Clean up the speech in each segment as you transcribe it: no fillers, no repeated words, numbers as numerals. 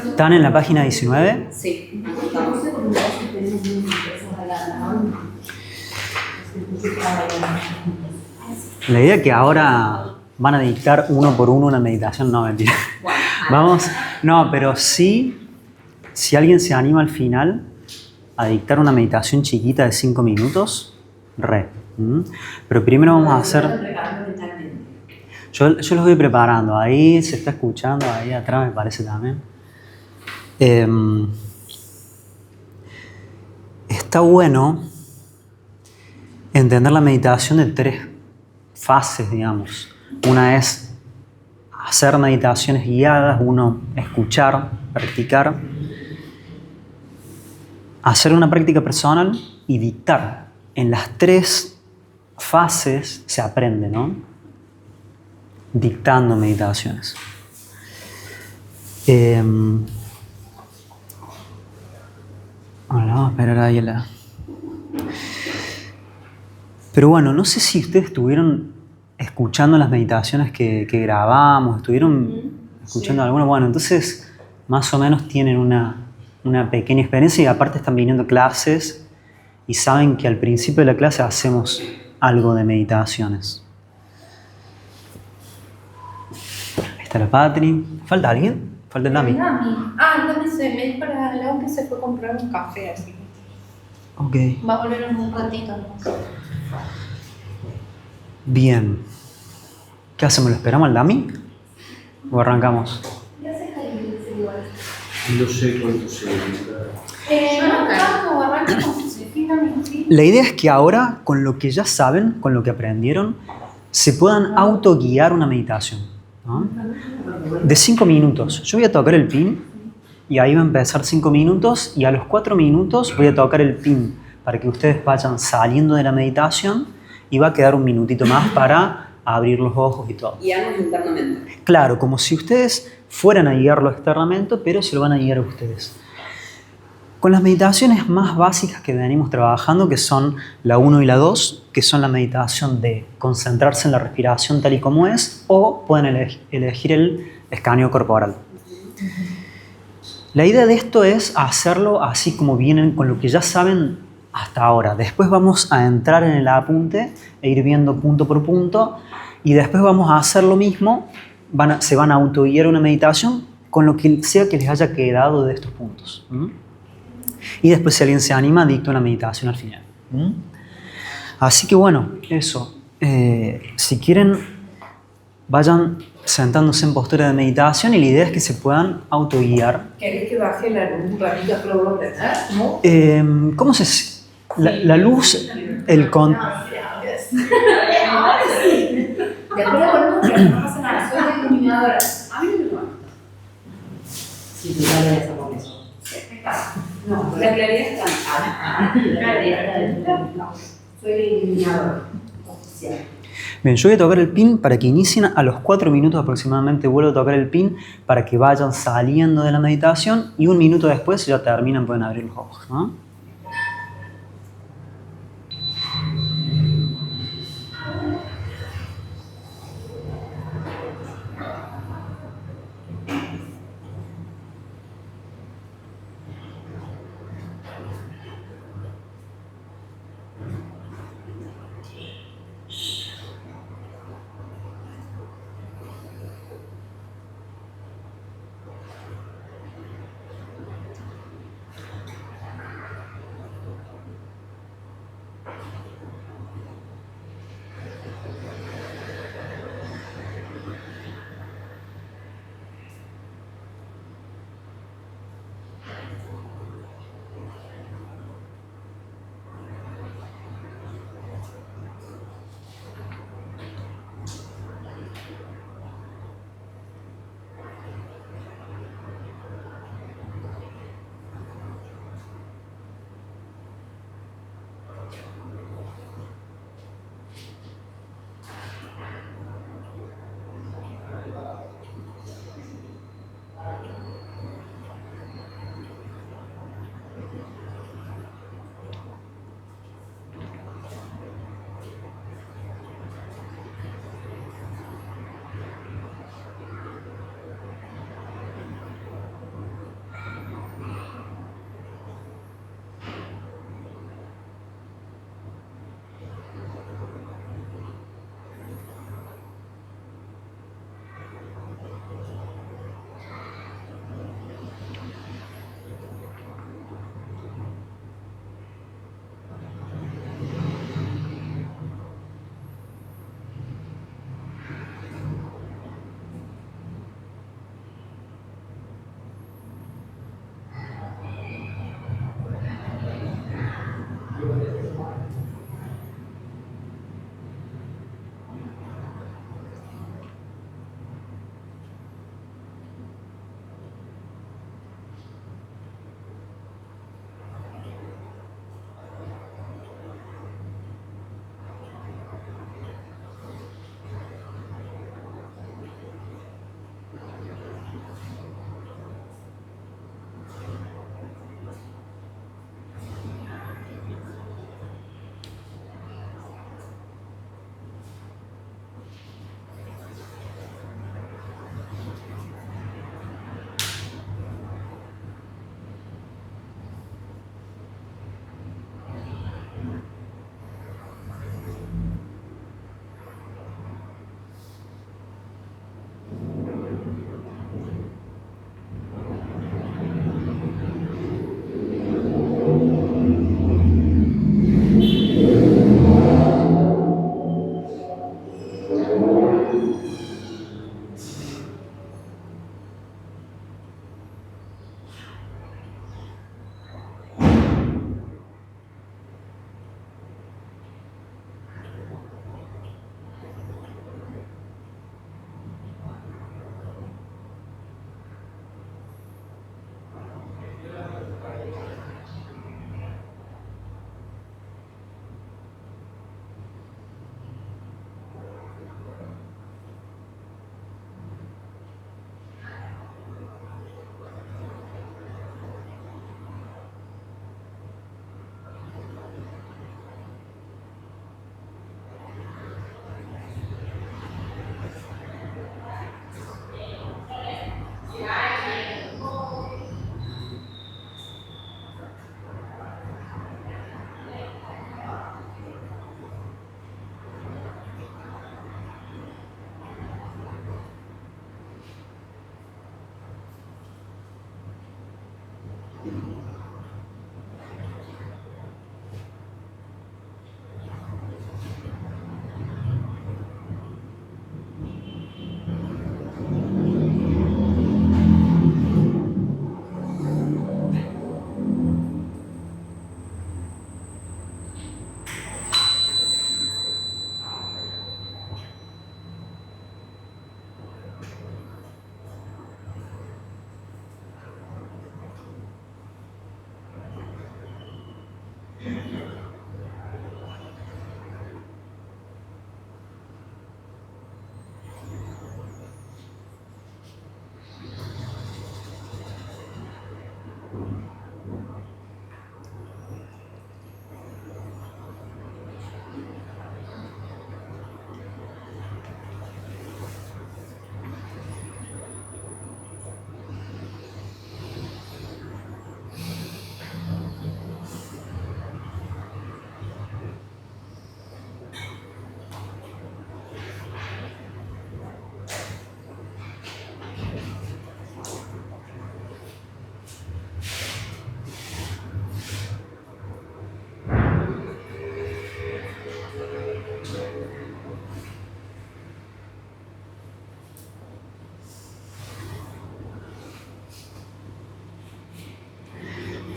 ¿Están en la página 19? Sí. La idea es que ahora van a dictar uno por uno una meditación, no, mentira. Vamos, no, pero sí, si alguien se anima al final a dictar una meditación chiquita de 5 minutos, re. Pero primero vamos a hacer... Yo los voy preparando, ahí se está escuchando, ahí atrás me parece también. Está bueno entender la meditación de 3 fases, digamos. Una es hacer meditaciones guiadas, uno escuchar, practicar, hacer una práctica personal y dictar. En las 3 fases se aprende, ¿no? Dictando meditaciones. Vamos a esperar ahí la... Pero bueno, no sé si ustedes estuvieron escuchando las meditaciones que grabamos, estuvieron escuchando alguna. Bueno, entonces más o menos tienen una pequeña experiencia y aparte están viniendo clases y saben que al principio de la clase hacemos algo de meditaciones. Ahí está la Patri. ¿Falta alguien? ¿Falta el Dami? El Dami se me para el lado que se fue a comprar un café, así que Ok. va a volver en un ratito más. Bien. ¿Qué hacemos? ¿Lo esperamos al Dami? ¿O arrancamos? No sé cuánto se La idea es que ahora, con lo que ya saben, con lo que aprendieron, se puedan autoguiar una meditación, ¿no? De 5 minutos. Yo voy a tocar el pin y ahí va a empezar 5 minutos y a los 4 minutos voy a tocar el pin para que ustedes vayan saliendo de la meditación y va a quedar un minutito más para abrir los ojos y todo. Guiarnos internamente. Claro, como si ustedes fueran a guiarlo externamente, pero se lo van a guiar a ustedes. Con las meditaciones más básicas que venimos trabajando, que son la 1 y la 2, que son la meditación de concentrarse en la respiración tal y como es, o pueden elegir el escaneo corporal. La idea de esto es hacerlo así como vienen con lo que ya saben hasta ahora. Después vamos a entrar en el apunte e ir viendo punto por punto y después vamos a hacer lo mismo, se van a autoguiar una meditación con lo que sea que les haya quedado de estos puntos. Y después si alguien se anima, dicta una meditación al final. Así que bueno, eso. Si quieren, vayan sentándose en postura de meditación y la idea es que se puedan autoguiar. ¿Querés que baje la luz un ratito a probar, verdad? ¿No? ¿Cómo se...? La luz, el con... Después le ponemos que no pasa nada, soy la iluminadora. A mí no me gusta. Si tú ya esa con eso. No, la claridad está. La claridad está. No, soy la iluminadora oficial. Bien, yo voy a tocar el pin para que inicien a los 4 minutos aproximadamente. Vuelvo a tocar el pin para que vayan saliendo de la meditación y un minuto después, si ya terminan, pueden abrir los ojos, ¿no?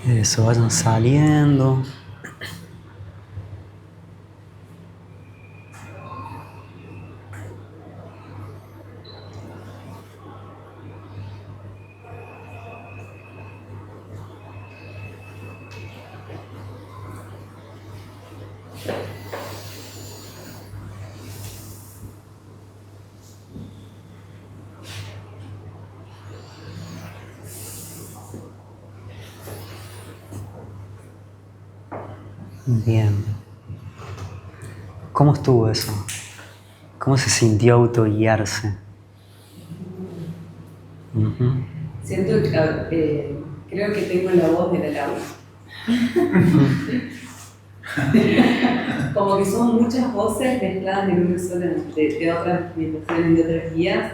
Eso, vayan saliendo. Bien. ¿Cómo estuvo eso? ¿Cómo se sintió autoguiarse? Ujú. Siento que creo que tengo la voz de la Laura. Como que son muchas voces mezcladas en una sola, de otras meditaciones, de otras guías.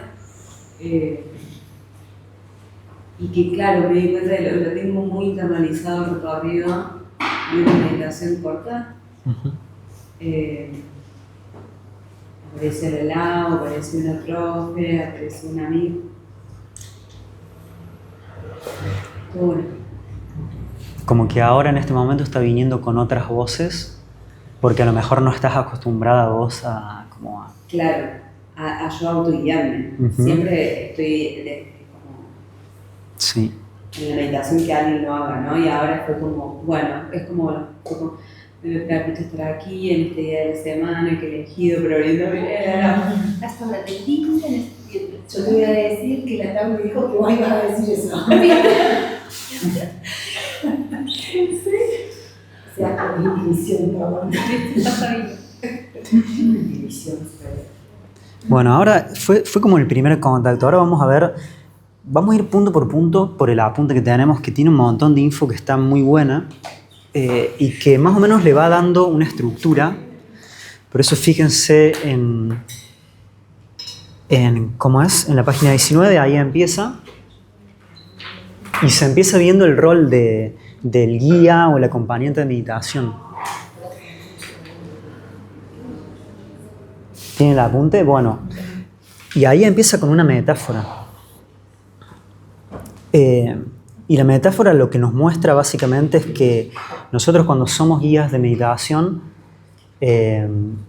Y que claro, me di cuenta de lo tengo muy internalizado el recorrido de una meditación corta. Aparece el helado, aparece una profe, aparece un amigo. Todo bueno. Como que ahora en este momento está viniendo con otras voces, porque a lo mejor no estás acostumbrada vos a como a... Claro, a yo autoguiarme. Siempre estoy como Sí. en la meditación que alguien lo haga, ¿no? Y ahora fue como, bueno, es como me permito estar aquí en este día de la semana que he elegido, pero ahorita Hasta me atendí. Yo te voy a decir que la tarde me dijo que vos ibas a decir eso. O sea, con intuición, perdón. Intuición, Bueno, ahora fue como el primer contacto. Ahora vamos a ver, vamos a ir punto por punto por el apunte que tenemos, que tiene un montón de info que está muy buena y que más o menos le va dando una estructura. Por eso fíjense ¿cómo es? En la página 19, ahí empieza. Y se empieza viendo el rol del guía o el acompañante de meditación. ¿Tiene el apunte? Bueno, y ahí empieza con una metáfora. Y la metáfora lo que nos muestra básicamente es que nosotros cuando somos guías de meditación,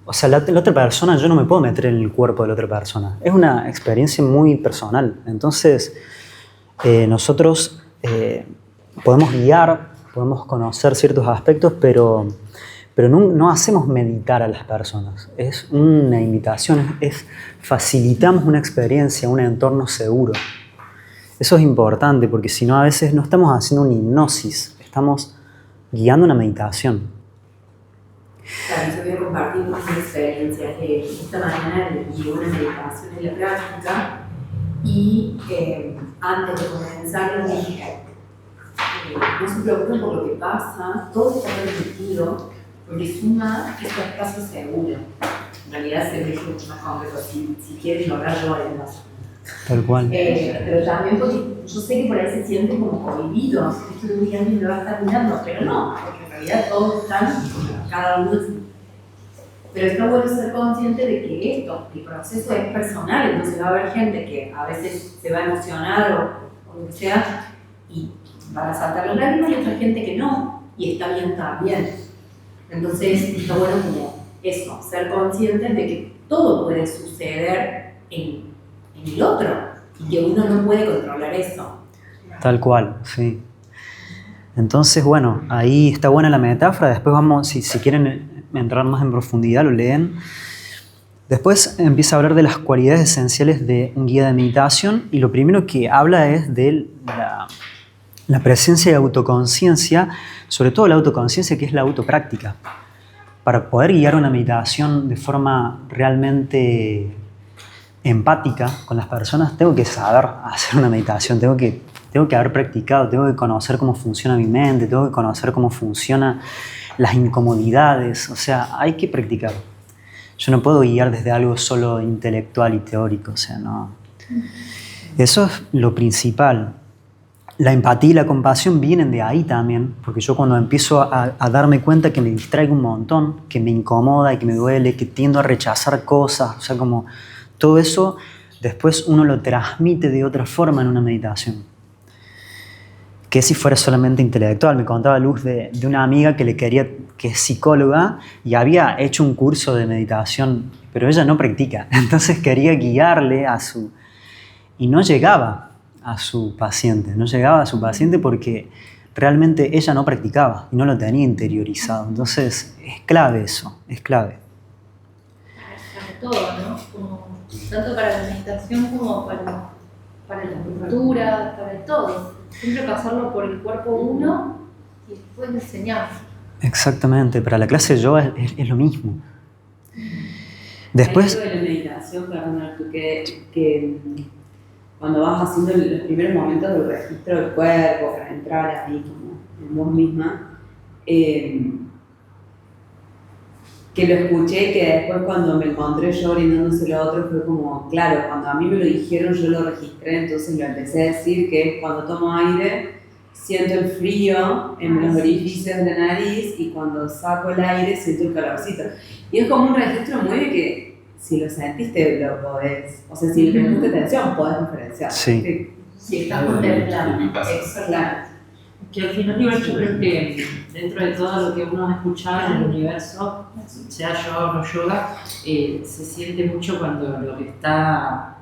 o sea, la otra persona, yo no me puedo meter en el cuerpo de la otra persona. Es una experiencia muy personal. Entonces, nosotros podemos guiar, podemos conocer ciertos aspectos, pero no hacemos meditar a las personas. Es una invitación, facilitamos una experiencia, un entorno seguro. Eso es importante porque si no a veces no estamos haciendo una hipnosis, estamos guiando una meditación. Claro, yo voy a compartir una experiencia que esta mañana llevé una meditación en la práctica y antes de comenzar dije, no se preocupen por lo que pasa, todo está permitido porque suma este espacio seguro. En realidad se ve mucho más complejo, si quieres lograr yo además. Tal cual. Pero también porque yo sé que por ahí se sienten como cohibidos, esto de un día alguien me va a estar mirando, pero no, porque en realidad todos están, cada uno. Pero está bueno ser consciente de que el proceso es personal, entonces va a haber gente que a veces se va a emocionar o lo que sea y van a saltar los lágrimas y otra gente que no, y está bien también. Entonces está bueno como eso, ser conscientes de que todo puede suceder en el otro y que uno no puede controlar eso. Tal cual, sí. Entonces, bueno, ahí está buena la metáfora. Después vamos, si quieren entrar más en profundidad, lo leen. Después empieza a hablar de las cualidades esenciales de un guía de meditación y lo primero que habla es de la presencia de autoconciencia, sobre todo la autoconciencia que es la autopráctica. Para poder guiar una meditación de forma realmente empática con las personas, tengo que saber hacer una meditación, tengo que haber practicado, tengo que conocer cómo funciona mi mente, tengo que conocer cómo funcionan las incomodidades, o sea, hay que practicar. Yo no puedo guiar desde algo solo intelectual y teórico, o sea, no. Eso es lo principal. La empatía y la compasión vienen de ahí también, porque yo cuando empiezo a darme cuenta que me distraigo un montón, que me incomoda y que me duele, que tiendo a rechazar cosas, o sea, como todo eso, después uno lo transmite de otra forma en una meditación. que si fuera solamente intelectual. Me contaba Luz de una amiga que le quería, que es psicóloga y había hecho un curso de meditación, pero ella no practica. Entonces quería guiarle a su... Y no llegaba a su paciente porque realmente ella no practicaba y no lo tenía interiorizado. Entonces es clave eso, es clave. Para todo, ¿no? Como, tanto para la meditación como para la cultura, para todo. Siempre pasarlo por el cuerpo uno y después enseñar. Exactamente, para la clase de yoga es lo mismo. Después... Hay algo de la meditación, perdón, Artu, que cuando vas haciendo los primeros momentos del registro del cuerpo, para entrar ahí como en vos misma, que lo escuché, que después cuando me encontré yo brindándoselo a otro fue como, claro, cuando a mí me lo dijeron yo lo registré, entonces lo empecé a decir, que es cuando tomo aire, siento el frío en los orificios de la nariz y cuando saco el aire siento el calorcito. Y es como un registro muy de que si lo sentiste lo podés, o sea, si le prestaste atención podés diferenciar. Sí. Si estás contemplando. Claro. Que al final igual yo creo que dentro de todo lo que uno ha escuchado en el universo, sea yoga o no yoga, se siente mucho cuando lo que está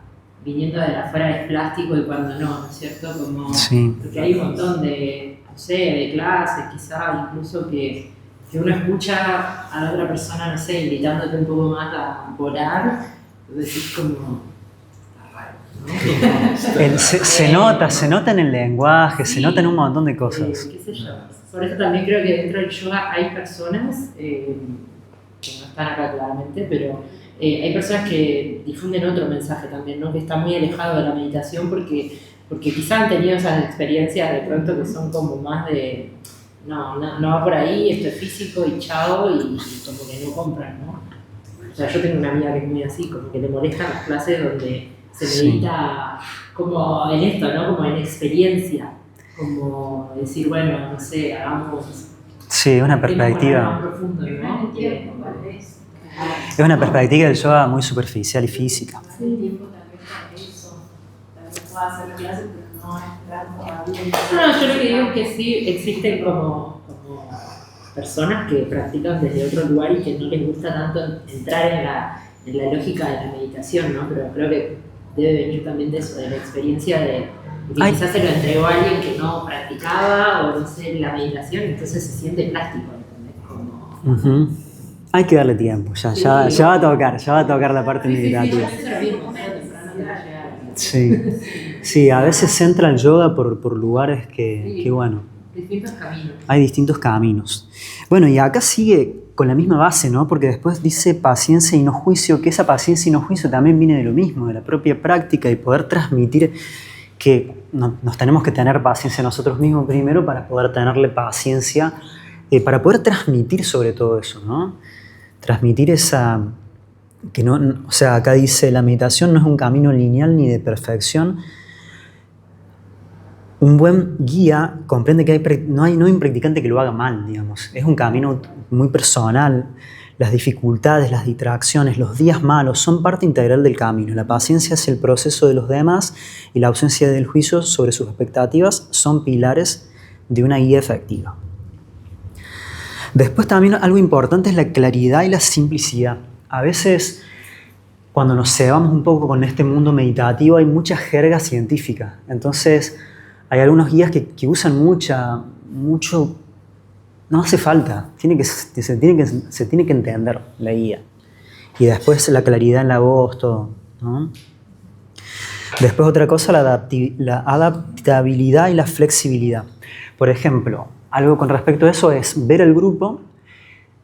viniendo de afuera es plástico y cuando no es cierto? Como, Sí. porque hay un montón de, no sé, de clases quizá, incluso que uno escucha a la otra persona, no sé, invitándote un poco más a volar, decís como... Se nota en el lenguaje, Sí. se nota en un montón de cosas. Qué sé yo. Por eso también creo que dentro del yoga hay personas, que no están acá claramente, pero hay personas que difunden otro mensaje también, ¿no? Que está muy alejado de la meditación porque quizás han tenido esas experiencias de pronto que son como más de no va por ahí, esto es físico y chao, y como que no compran, ¿no? O sea, yo tengo una amiga que es muy así, como que le molestan las clases donde se medita como en esto, ¿no? Como en experiencia, como decir, bueno, no sé, hagamos... Sí, una un tema perspectiva. más profundo, ¿no? Es una perspectiva del yoga muy superficial y física. El tiempo también para eso. También puedo hacer clases, pero no entrar todavía. No, yo lo que digo es que sí existen como personas que practican desde otro lugar y que no les gusta tanto entrar en la lógica de la meditación, ¿no? Pero creo que debe venir también de eso, de la experiencia de que quizás se lo entregó a alguien que no practicaba o no sé, la meditación, entonces se siente plástico, ¿entendés? Como... Ujú. Hay que darle tiempo, ya va a tocar la parte meditativa. Eso lo mismo, tarde o temprano te va a llegar. Sí, a veces entra el yoga por lugares que bueno, Distintos caminos. hay distintos caminos. Bueno, y acá sigue con la misma base, ¿no? Porque después dice paciencia y no juicio, que esa paciencia y no juicio también viene de lo mismo, de la propia práctica y poder transmitir que nos tenemos que tener paciencia nosotros mismos primero para poder tenerle paciencia, para poder transmitir sobre todo eso, ¿no? Transmitir esa... que no, o sea, acá dice, la meditación no es un camino lineal ni de perfección. Un buen guía comprende que no hay un practicante que lo haga mal, digamos. Es un camino muy personal. Las dificultades, las distracciones, los días malos son parte integral del camino. La paciencia hacia el proceso de los demás y la ausencia del juicio sobre sus expectativas son pilares de una guía efectiva. Después también algo importante es la claridad y la simplicidad. A veces, cuando nos cebamos un poco con este mundo meditativo, hay mucha jerga científica. Entonces, hay algunos guías que usan mucho... No hace falta, se tiene que entender la guía. Y después la claridad en la voz, todo, ¿no? Después otra cosa, la adaptabilidad y la flexibilidad. Por ejemplo, algo con respecto a eso es ver el grupo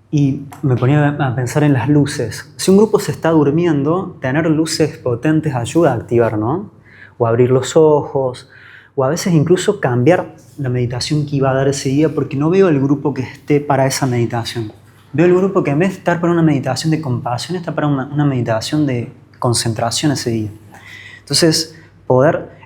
y me ponía a pensar en las luces. Si un grupo se está durmiendo, tener luces potentes ayuda a activar, ¿no? O abrir los ojos, o a veces incluso cambiar la meditación que iba a dar ese día porque no veo el grupo que esté para esa meditación. Veo el grupo que en vez de estar para una meditación de compasión, está para una meditación de concentración ese día. Entonces,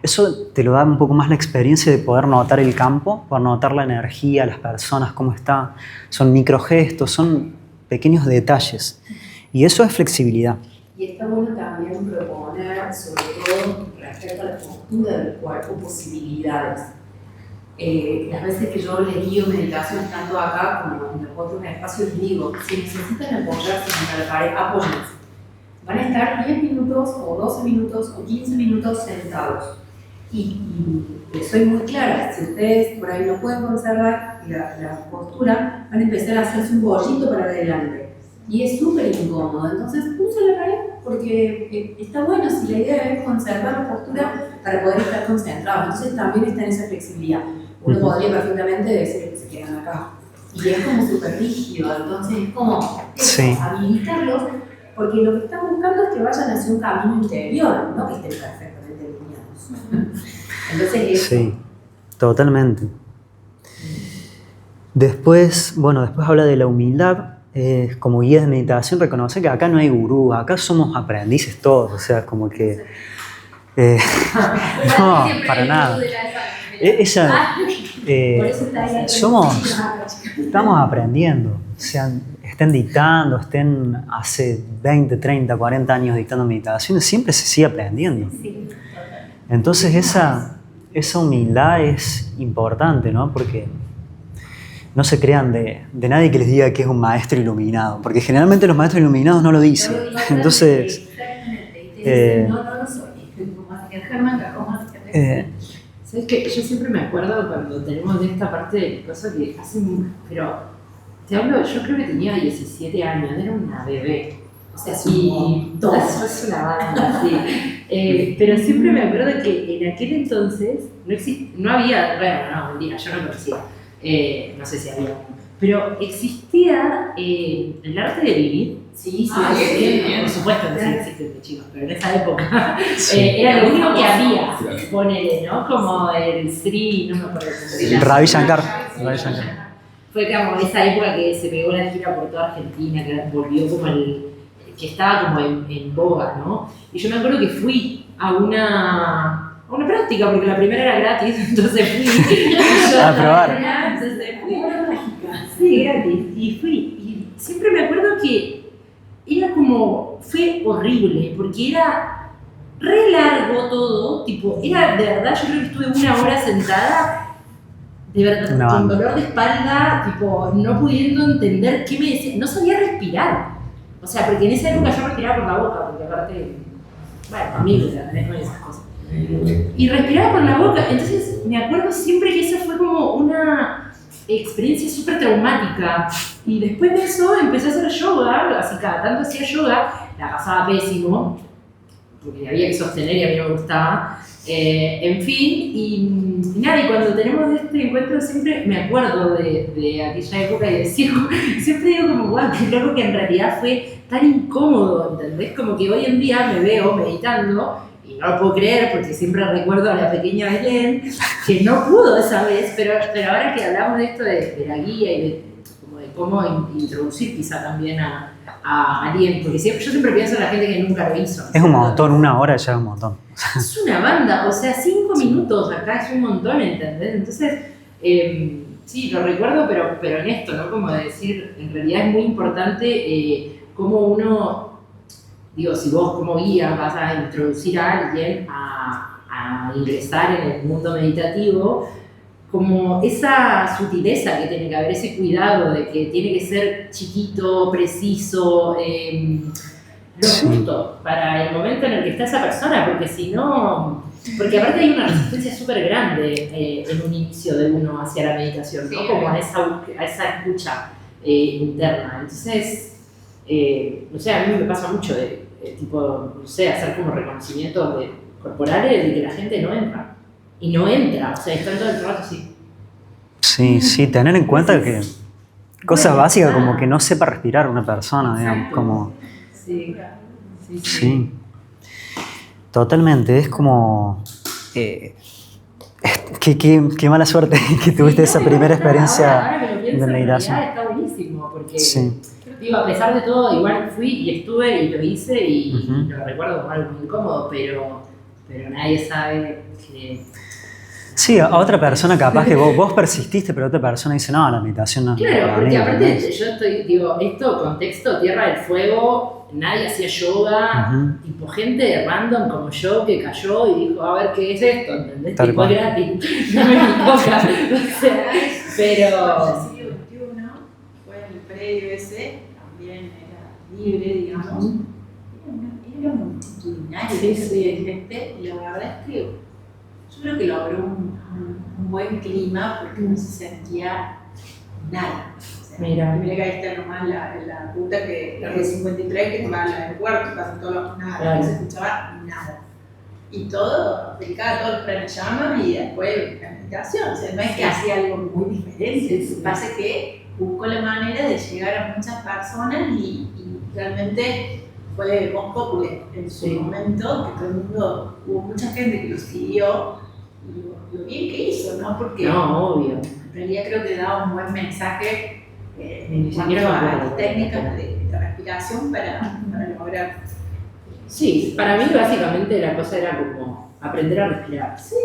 eso te lo da un poco más la experiencia de poder notar el campo, poder notar la energía, las personas, cómo está. Son microgestos, son pequeños detalles. Y eso es flexibilidad. Y está bueno también proponer, sobre todo respecto a la postura del cuerpo, posibilidades. las veces que yo les guío meditación tanto acá como en los otros espacios, les digo, si necesitan apoyarse contra la pared, apóyense. Van a estar 10 minutos o 12 minutos o 15 minutos sentados. Y les soy muy clara, si ustedes por ahí no pueden conservar la postura, van a empezar a hacerse un bollito para adelante. Y es súper incómodo, entonces usen la pared porque está bueno si la idea es conservar la postura para poder estar concentrados. Entonces también está en esa flexibilidad. Uno podría perfectamente decir que se quedan acá. Y es como súper rígido, entonces es como habilitarlos, porque lo que están buscando es que vayan hacia un camino interior, no que estén perfectamente alineados. Entonces eso. Sí, totalmente. Después habla de la humildad. Como guía de meditación reconoce que acá no hay gurú, acá somos aprendices todos, o sea, como que... no, para nada. Estamos aprendiendo, o sea, estén dictando, estén hace 20, 30, 40 años dictando meditaciones, siempre se sigue aprendiendo. Entonces esa humildad es importante, ¿no? Porque no se crean de nadie que les diga que es un maestro iluminado, porque generalmente los maestros iluminados no lo dicen. Entonces, no lo soy. El Germán Cajón. ¿Sabes qué? Yo siempre me acuerdo cuando tenemos de esta parte de cosas que hacen. Pero te hablo, yo creo que tenía 17 años, era una bebé. O sea, eso es una banda, sí. Pero siempre me acuerdo que en aquel entonces no había. Bueno, no, mentira, yo no conocía. No sé si había, pero existía el arte de vivir. Sí, por supuesto que sí existe, chicos, pero en esa época era lo único que había, ponele, ¿no? Como el Sri, no me acuerdo cómo se llama. Ravi Shankar. Fue como esa época que se pegó la gira por toda Argentina, que volvió como que estaba como en boga, ¿no? Y yo me acuerdo que fui a una práctica, porque la primera era gratis, entonces fui. A probar. Entonces fui. Sí, gratis. Y fui. Y siempre me acuerdo que fue horrible, porque era re largo todo, tipo, era de verdad, yo creo que estuve 1 hora sentada, de verdad, con dolor de espalda, tipo, no pudiendo entender qué me decía, no sabía respirar. O sea, porque en esa época yo respiraba por la boca, porque aparte, bueno, familia, tenés con esas cosas. Y respiraba por la boca, entonces me acuerdo siempre que esa fue como una experiencia súper traumática. Y después de eso empecé a hacer yoga, así cada tanto hacía yoga, la pasaba pésimo, porque había que sostener y a mí no me gustaba. En fin, y nada, y cuando tenemos este encuentro siempre me acuerdo de aquella época y siempre digo como, wow, qué loco que en realidad fue tan incómodo, ¿entendés? Como que hoy en día me veo meditando y no lo puedo creer porque siempre recuerdo a la pequeña Belén que no pudo esa vez, pero ahora que hablamos de esto de la guía y de cómo introducir quizá también a alguien, porque yo siempre pienso en la gente que nunca lo hizo. Es un montón, 1 hora ya es un montón. Es una banda, o sea, 5 minutos acá es un montón, ¿entendés? Entonces, sí, lo recuerdo, pero en esto, ¿no? Como decir, en realidad es muy importante cómo uno, digo, si vos como guía vas a introducir a alguien a ingresar en el mundo meditativo, como esa sutileza que tiene que haber, ese cuidado de que tiene que ser chiquito, preciso, lo justo para el momento en el que está esa persona, porque si no, porque aparte hay una resistencia súper grande en un inicio de uno hacia la meditación, ¿no? Como a esa escucha interna. Entonces, no sé, a mí me pasa mucho de tipo, no sé, hacer como reconocimientos corporales de que la gente no entra. Y no entra, o sea, están todo el rato así. Sí, tener en cuenta que cosas básicas como que no sepa respirar una persona, digamos, como... Sí. Totalmente, es como... qué mala suerte que tuviste esa primera experiencia de meditación. Está buenísimo, porque... Digo, a pesar de todo, igual fui y estuve y lo hice y lo recuerdo como algo muy incómodo, pero nadie sabe que... Sí, a otra persona capaz que vos persististe, pero otra persona dice, no, la meditación no. Claro, porque aparte yo estoy, digo, esto, contexto, Tierra del Fuego, nadie hacía yoga, tipo gente random como yo que cayó y dijo, a ver, ¿qué es esto? ¿Entendés? Tal Tipo cual. gratis, no me toca. O sea, pero... El siglo XXI fue el predio ese, también era libre, digamos. Era multitudinario de gente, y la verdad es que yo creo que logró un buen clima porque no se sentía nada. O sea, Mira. que ahí está nomás la ruta que la ruta 53 que va al aeropuerto, casi todo nada, Claro. no se escuchaba nada. Y todo, aplicaba todos los pranayamas y después la meditación. O sea, no es que hacía algo muy diferente. Lo que pasa es que buscó la manera de llegar a muchas personas y realmente fue voz populi en su momento, que todo el mundo, hubo mucha gente que lo siguió y lo bien que hizo, ¿no? Porque No, obvio. en realidad creo que daba un buen mensaje Ni en siquiera cuanto me a acuerdo. las técnicas de respiración para lograr. Sí, para mí básicamente la cosa era como aprender a respirar. Sí.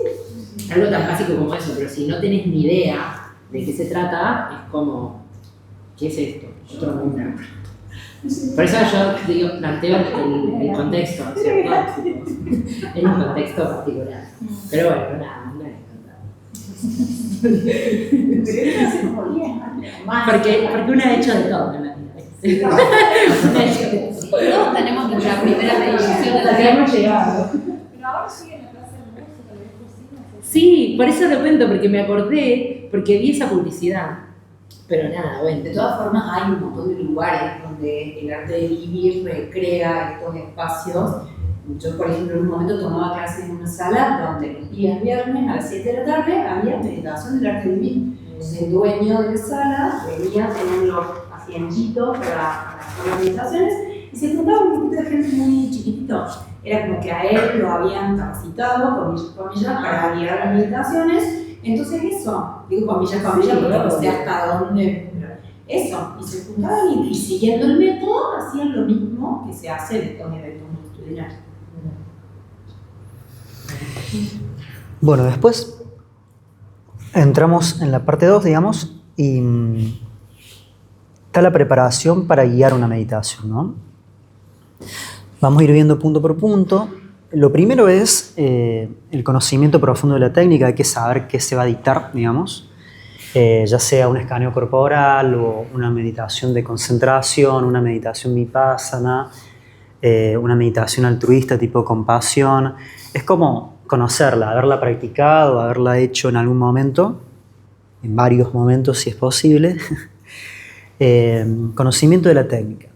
Algo tan básico como eso, pero si no tenés ni idea de qué se trata, es como, ¿qué es esto? Otro mundo. Por eso yo digo, planteo el contexto, ¿cierto? En un contexto particular. Pero bueno, nada, no es Pero esto hace como 10 años más. porque uno ha hecho de todo en la vida. Todos tenemos nuestra primera meditación de la Hasta que hemos llegado. Pero ahora sigue en la clase de música, lo ves cocina. Sí, por eso lo cuento, porque me acordé, porque vi esa publicidad. Pero nada, bueno. De todas formas, hay un montón de lugares donde el arte de vivir recrea estos espacios. Yo, por ejemplo, en un momento tomaba clases en una sala donde los días viernes a las 7 de la tarde había meditación del arte de vivir. Entonces, el dueño de la sala venía, tenían los asientitos para las meditaciones y se juntaba un grupito de gente muy chiquitito. Era como que a él lo habían capacitado, comillas, para guiar las meditaciones. Entonces eso, digo comillas, porque no sé hasta dónde, pero eso, y se juntaban y siguiendo el método hacían lo mismo que se hace en estos eventos multitudinarios. Bueno, después entramos en la parte 2, digamos, y está la preparación para guiar una meditación, ¿no? Vamos a ir viendo punto por punto. Lo primero es el conocimiento profundo de la técnica. Hay que saber qué se va a dictar, digamos, ya sea un escaneo corporal o una meditación de concentración, una meditación vipassana, una meditación altruista tipo compasión. Es como conocerla, haberla practicado, haberla hecho en algún momento, en varios momentos si es posible. Conocimiento de la técnica.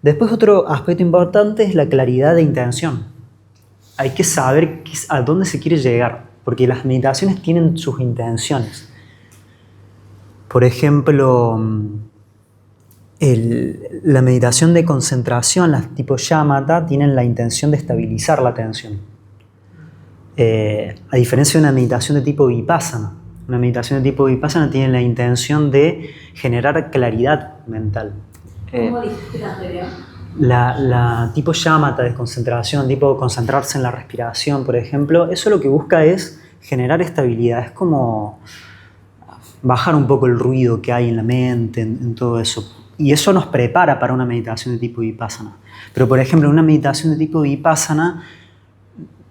Después otro aspecto importante es la claridad de intención. Hay que saber a dónde se quiere llegar, porque las meditaciones tienen sus intenciones. Por ejemplo, la meditación de concentración, las tipo shamatha, tienen la intención de estabilizar la atención. A diferencia de una meditación de tipo vipassana. Una meditación de tipo vipassana tiene la intención de generar claridad mental. ¿Cómo dijiste la anterior? La tipo shamatha de concentración, tipo concentrarse en la respiración, por ejemplo, eso lo que busca es generar estabilidad. Es como bajar un poco el ruido que hay en la mente, en todo eso. Y eso nos prepara para una meditación de tipo vipassana. Pero, por ejemplo, una meditación de tipo vipassana,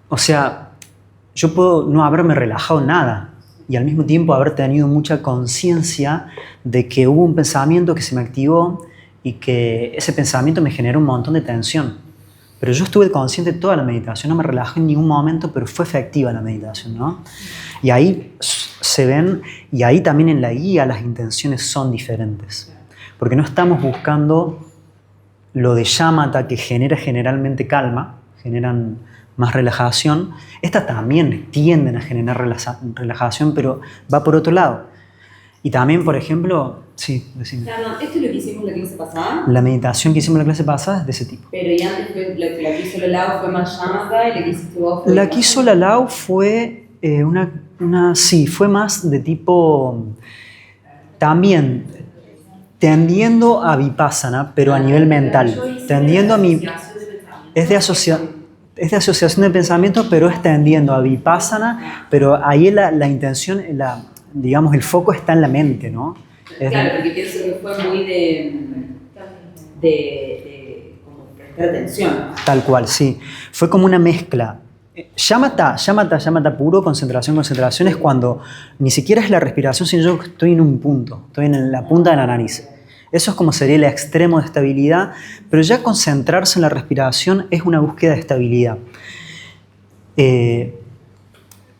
o sea, yo puedo no haberme relajado nada y al mismo tiempo haber tenido mucha conciencia de que hubo un pensamiento que se me activó y que ese pensamiento me generó un montón de tensión. Pero yo estuve consciente de toda la meditación, no me relajé en ningún momento, pero fue efectiva la meditación, ¿no? Y ahí se ven, y ahí también en la guía las intenciones son diferentes. Porque no estamos buscando lo de shamatha que genera generalmente calma, generan más relajación. Estas también tienden a generar relajación, pero va por otro lado. Y también, por ejemplo, sí, decime. Claro, esto es lo que hicimos en la clase pasada, La meditación que hicimos en la clase pasada es de ese tipo. pero y antes fue, la que hizo Lalau fue más shamatha y la que hiciste vos fue... La que hizo Lalau fue sí, fue más de tipo, también tendiendo a vipassana, pero a nivel mental. Tendiendo a mi... Es de asociación de pensamientos, pero es tendiendo a vipassana, pero ahí la intención, digamos, el foco está en la mente, ¿no? Claro, porque pienso que fue muy de como Era tensión. Tal cual, sí. Fue como una mezcla. Shamatha puro, concentración es cuando ni siquiera es la respiración, sino yo estoy en un punto, estoy en la punta de la nariz. Eso es como sería el extremo de estabilidad, pero ya concentrarse en la respiración es una búsqueda de estabilidad.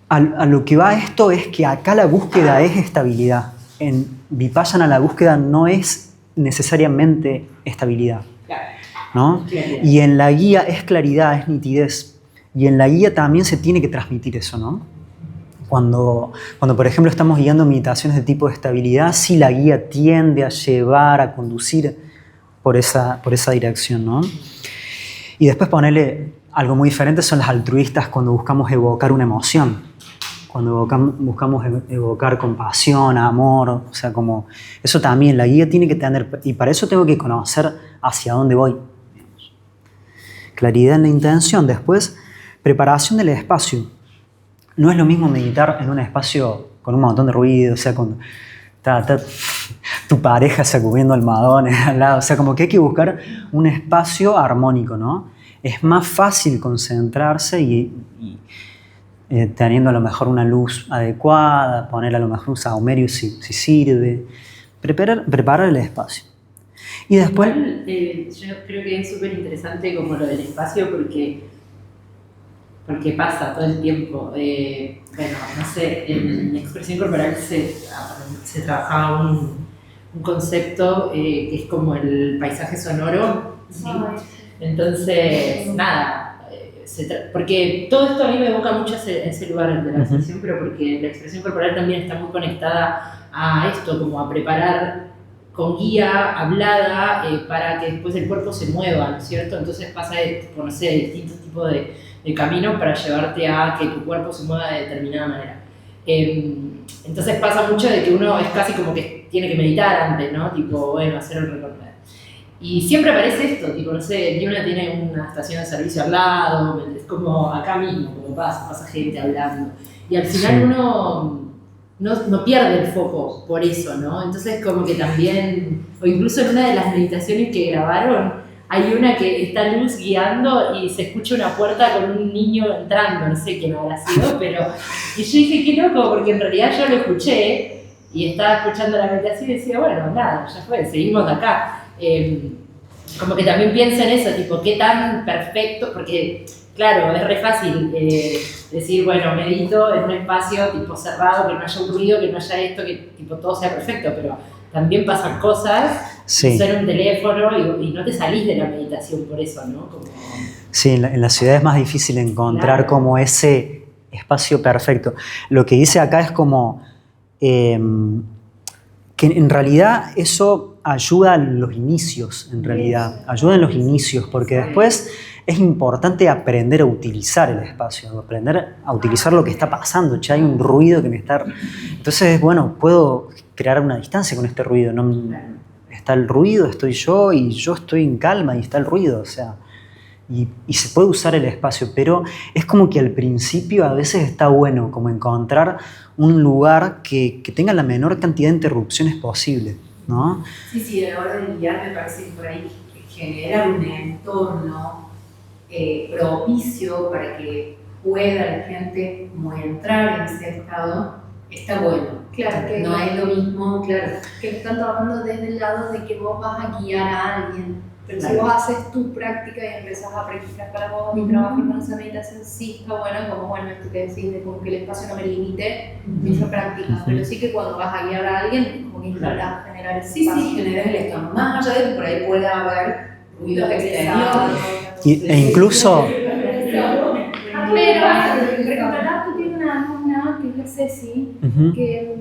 A lo que va esto es que acá la búsqueda es estabilidad. En Vipassana la búsqueda no es necesariamente estabilidad, ¿no? Y en la guía es claridad, es nitidez. Y en la guía también se tiene que transmitir eso, ¿no? Cuando por ejemplo, estamos guiando meditaciones de tipo de estabilidad, sí la guía tiende a llevar, a conducir por esa dirección, ¿no? Y después ponerle algo muy diferente son las altruistas cuando buscamos evocar una emoción. Cuando buscamos evocar compasión, amor, o sea, como... Eso también, la guía tiene que tener... Y para eso tengo que conocer hacia dónde voy. Claridad en la intención. Después, preparación del espacio. No es lo mismo meditar en un espacio con un montón de ruido, o sea, con tu pareja sacudiendo almohadones al lado. O sea, como que hay que buscar un espacio armónico, ¿no? Es más fácil concentrarse y teniendo a lo mejor una luz adecuada, poner a lo mejor un saumerio si sirve, preparar el espacio. Y después... Igual, yo creo que es súper interesante como lo del espacio porque pasa todo el tiempo. Bueno, no sé, en expresión corporal se trabajaba un concepto que es como el paisaje sonoro, ¿sí? Entonces, nada, porque todo esto a mí me evoca mucho ese lugar de la expresión, pero porque la expresión corporal también está muy conectada a esto, como a preparar con guía hablada para que después el cuerpo se mueva, ¿no es cierto? Entonces pasa de conocer distintos tipos de caminos para llevarte a que tu cuerpo se mueva de determinada manera. Entonces pasa mucho de que uno es casi como que tiene que meditar antes, ¿no? Tipo, bueno, hacer el recorrido. Y siempre aparece esto, tipo, no sé, ni una tiene una estación de servicio al lado, es como acá mismo, como pasa gente hablando. Y al final Sí. uno no pierde el foco por eso, ¿no? Entonces como que también, o incluso en una de las meditaciones que grabaron, hay una que está Luz guiando y se escucha una puerta con un niño entrando, no sé quién habrá sido, pero... Y yo dije, qué loco, porque en realidad yo lo escuché y estaba escuchando la meditación y decía, bueno, nada, ya fue, seguimos de acá. Como que también pienso en eso, tipo, qué tan perfecto, porque claro, es re fácil decir, bueno, medito en un espacio tipo cerrado, que no haya un ruido, que no haya esto, que tipo todo sea perfecto, pero también pasan cosas, Sí. suena un teléfono y no te salís de la meditación por eso, ¿no? Como... Sí, en la ciudad es más difícil encontrar Claro. como ese espacio perfecto. Lo que dice acá es como que en realidad eso ayuda en los inicios, en realidad. Ayuda en los inicios, porque después es importante aprender a utilizar el espacio, aprender a utilizar lo que está pasando. Ya hay un ruido que me está... Entonces, bueno, puedo crear una distancia con este ruido. No, está el ruido, estoy yo y yo estoy en calma y está el ruido, o sea... Y se puede usar el espacio, pero es como que al principio a veces está bueno como encontrar un lugar que tenga la menor cantidad de interrupciones posible, ¿no? Sí, a la hora de guiar me parece que por ahí generar un entorno propicio para que pueda la gente como entrar en ese estado, está bueno. Claro, que no es lo mismo, claro. Que están trabajando desde el lado de que vos vas a guiar a alguien. Pero Claro. si vos haces tu práctica y empezás a practicar para vos y trabajar con esa meditación, sí está bueno, como bueno, esto que decís, de como que el espacio no me limite esa práctica. Pero sí que cuando vas a guiar a alguien, como que intentas generar ese Sí, espacio. generar el estado. Más allá de que por ahí pueda haber ruidos exteriores. E incluso... Pero, por ejemplo, acá tú tienes una alumna que es la Ceci, Ujú. que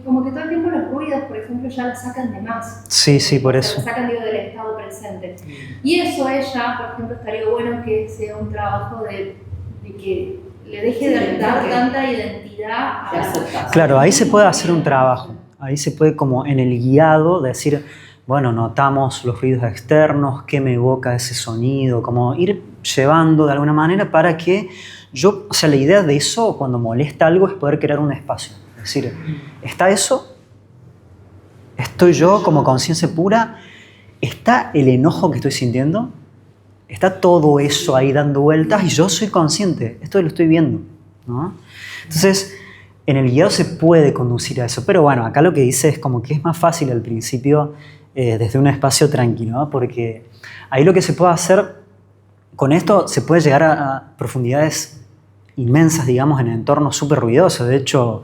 como que todo el tiempo los ruidos, por ejemplo, ya la sacan de más. Sí, por O eso. sea, la sacan, digo, del estado presente. Y eso a ella, por ejemplo, estaría bueno que sea un trabajo de que le deje de dar tanta identidad a la... Claro, ahí se puede hacer un trabajo. Ahí se puede como en el guiado decir, bueno, notamos los ruidos externos, qué me evoca ese sonido, como ir llevando de alguna manera para que yo, o sea, la idea de eso cuando molesta algo es poder crear un espacio. Es decir, ¿está eso? ¿Estoy yo como conciencia pura? ¿Está el enojo que estoy sintiendo? está todo eso ahí dando vueltas y yo soy consciente, esto lo estoy viendo, ¿no? Entonces, en el guiado se puede conducir a eso, pero bueno, acá lo que dice es como que es más fácil al principio desde un espacio tranquilo, ¿no? Porque ahí lo que se puede hacer con esto, se puede llegar a profundidades inmensas, digamos, en entornos súper ruidosos. De hecho,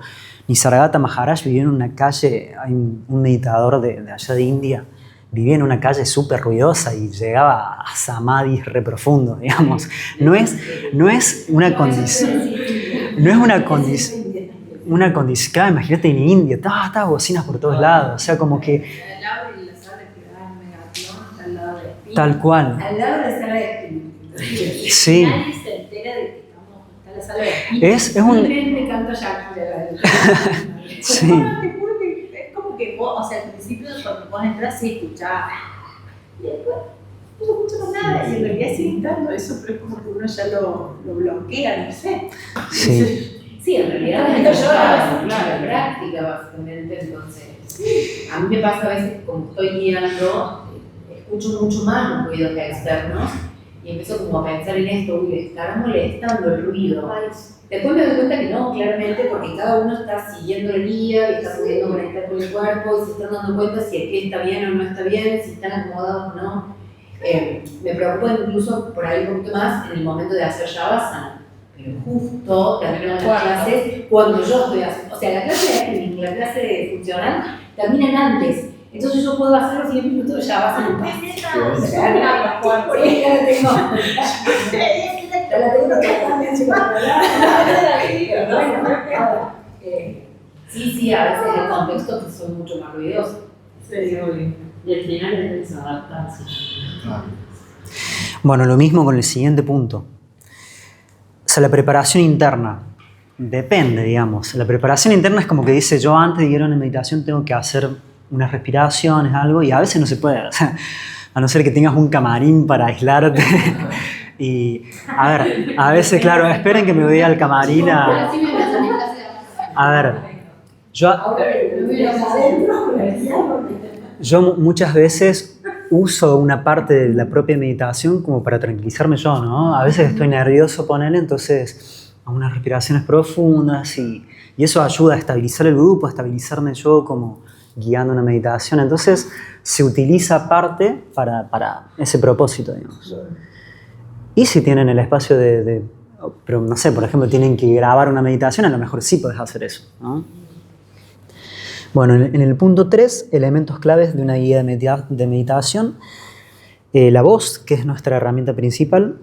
Nisargadatta Maharaj vivía en una calle, hay un meditador de allá de India, vivía en una calle súper ruidosa y llegaba a samadhis re profundos, digamos. No es una condición, claro, imagínate en India, todas bocinas por todos lados, o sea, como que Al lado de la sala que da en Megatlón, al lado de Espíritu. tal cual. Al lado de la sala de espíritu. Sí. Nadie se entera de que está la sala de Espíritu. Es un... Me canto Shakira. Sí. Te juro que es como que vos, o sea, al principio cuando vos entras sí escuchás. Y después no se escucha más nada. Y en realidad sigue estando eso, pero es como que uno ya lo bloquea, no sé. Sí. Sí, en realidad Yo es hago la práctica, básicamente, entonces. A mí me pasa a veces, como estoy guiando, escucho mucho más los ruidos externos y empiezo como a pensar en esto, uy, ¿le estará molestando el ruido? Después me doy cuenta que no, claramente, porque cada uno está siguiendo la guía y está pudiendo conectar con el cuerpo y se están dando cuenta si es que está bien o no está bien, si están acomodados o no. Me preocupa incluso por ahí un poquito más en el momento de hacer Shavasana. Pero justo terminan las clases cuando yo estoy haciendo, o sea, la clase de spinning y la clase de funcional terminan antes. Entonces yo puedo hacer los 10 minutos de Shavasana en paz. Porque ya la tengo. Ya la tengo también, chicos. Sí, a veces hay contextos que son mucho más ruidosos. Y al final es eso, adaptarse. Bueno, lo mismo con el siguiente punto. O sea, la preparación interna. Depende, digamos. La preparación interna es como que dice, yo antes de ir a una meditación tengo que hacer unas respiraciones, algo, y a veces no se puede. O sea, a no ser que tengas un camarín para aislarte. Y, a ver, a veces, claro, esperen que me voy al camarín a... Así me pasa en mi clase de A ver, yo muchas veces uso una parte de la propia meditación como para tranquilizarme yo, ¿no? A veces estoy nervioso, ponele, entonces hago unas respiraciones profundas y eso ayuda a estabilizar el grupo, a estabilizarme yo como guiando una meditación. Entonces se utiliza parte para ese propósito, digamos. Y si tienen el espacio pero no sé, por ejemplo, tienen que grabar una meditación, a lo mejor sí podés hacer eso, ¿no? Bueno, en el punto 3, elementos claves de una guía de meditación. La voz, que es nuestra herramienta principal.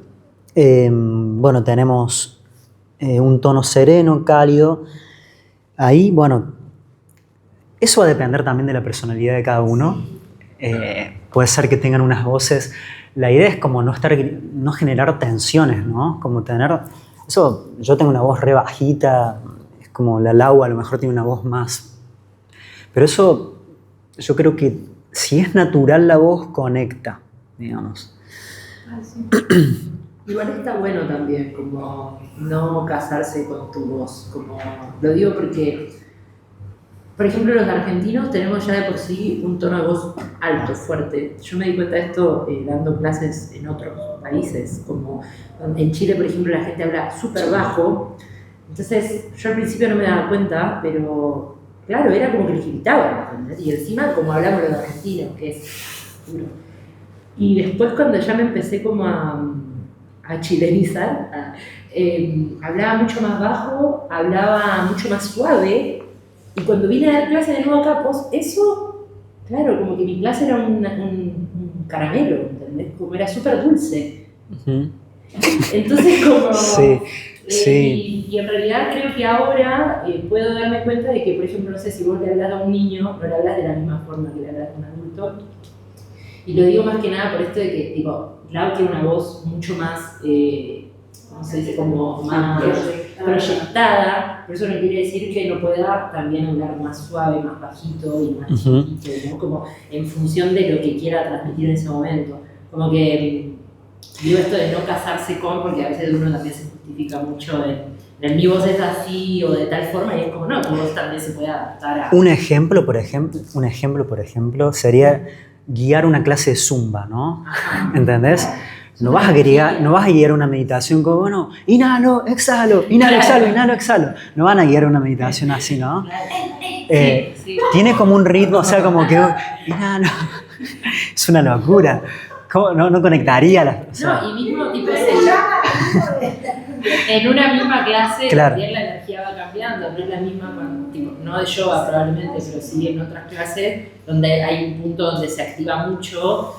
Bueno, tenemos un tono sereno, cálido. Ahí, bueno, eso va a depender también de la personalidad de cada uno. Puede ser que tengan unas voces... La idea es como no generar tensiones, ¿no? Como tener... Eso, yo tengo una voz re bajita, es como la Lau a lo mejor tiene una voz más... Pero eso, yo creo que si es natural la voz, conecta, digamos. Igual está bueno también, como no casarse con tu voz, como lo digo porque, por ejemplo, los argentinos tenemos ya de por sí un tono de voz alto, fuerte. Yo me di cuenta de esto dando clases en otros países, como en Chile, por ejemplo, la gente habla súper bajo, entonces yo al principio no me daba cuenta, pero claro, era como que les gritaba, ¿entendés? Y encima como hablamos los argentinos, que es duro. Y después cuando ya me empecé como a chilenizar, hablaba mucho más bajo, hablaba mucho más suave, y cuando vine a dar clase de nuevo acá, pues eso, claro, como que mi clase era un caramelo, ¿entendés? Como era súper dulce. Uh-huh. Entonces como... Sí, sí. Y en realidad creo que ahora puedo darme cuenta de que, por ejemplo, no sé, si vos le hablas a un niño, no le hablas de la misma forma que le hablas a un adulto. Y lo digo más que nada por esto de que, tipo, Lau tiene una voz mucho más, ¿cómo se dice? Como más proyectada. Por eso no quiere decir que no pueda también hablar más suave, más bajito y más chiquito, ¿no? Como en función de lo que quiera transmitir en ese momento. Como que digo esto de no casarse con, porque a veces uno también se justifica mucho en mi voz es así o de tal forma, y es como, no, tu voz también se puede adaptar a... Un ejemplo, por ejemplo, sería guiar una clase de zumba, ¿no? ¿Entendés? No vas a guiar una meditación como, bueno, inhalo, exhalo, inhalo, exhalo, inhalo, exhalo. No van a guiar una meditación así, ¿no? Tiene como un ritmo, o sea, como que inhalo. Es una locura. ¿Cómo? No conectaría las... O sea, No, y mismo tipo en una misma clase Claro. también la energía va cambiando, no es la misma tipo, no de yoga probablemente, pero sí en otras clases donde hay un punto donde se activa mucho,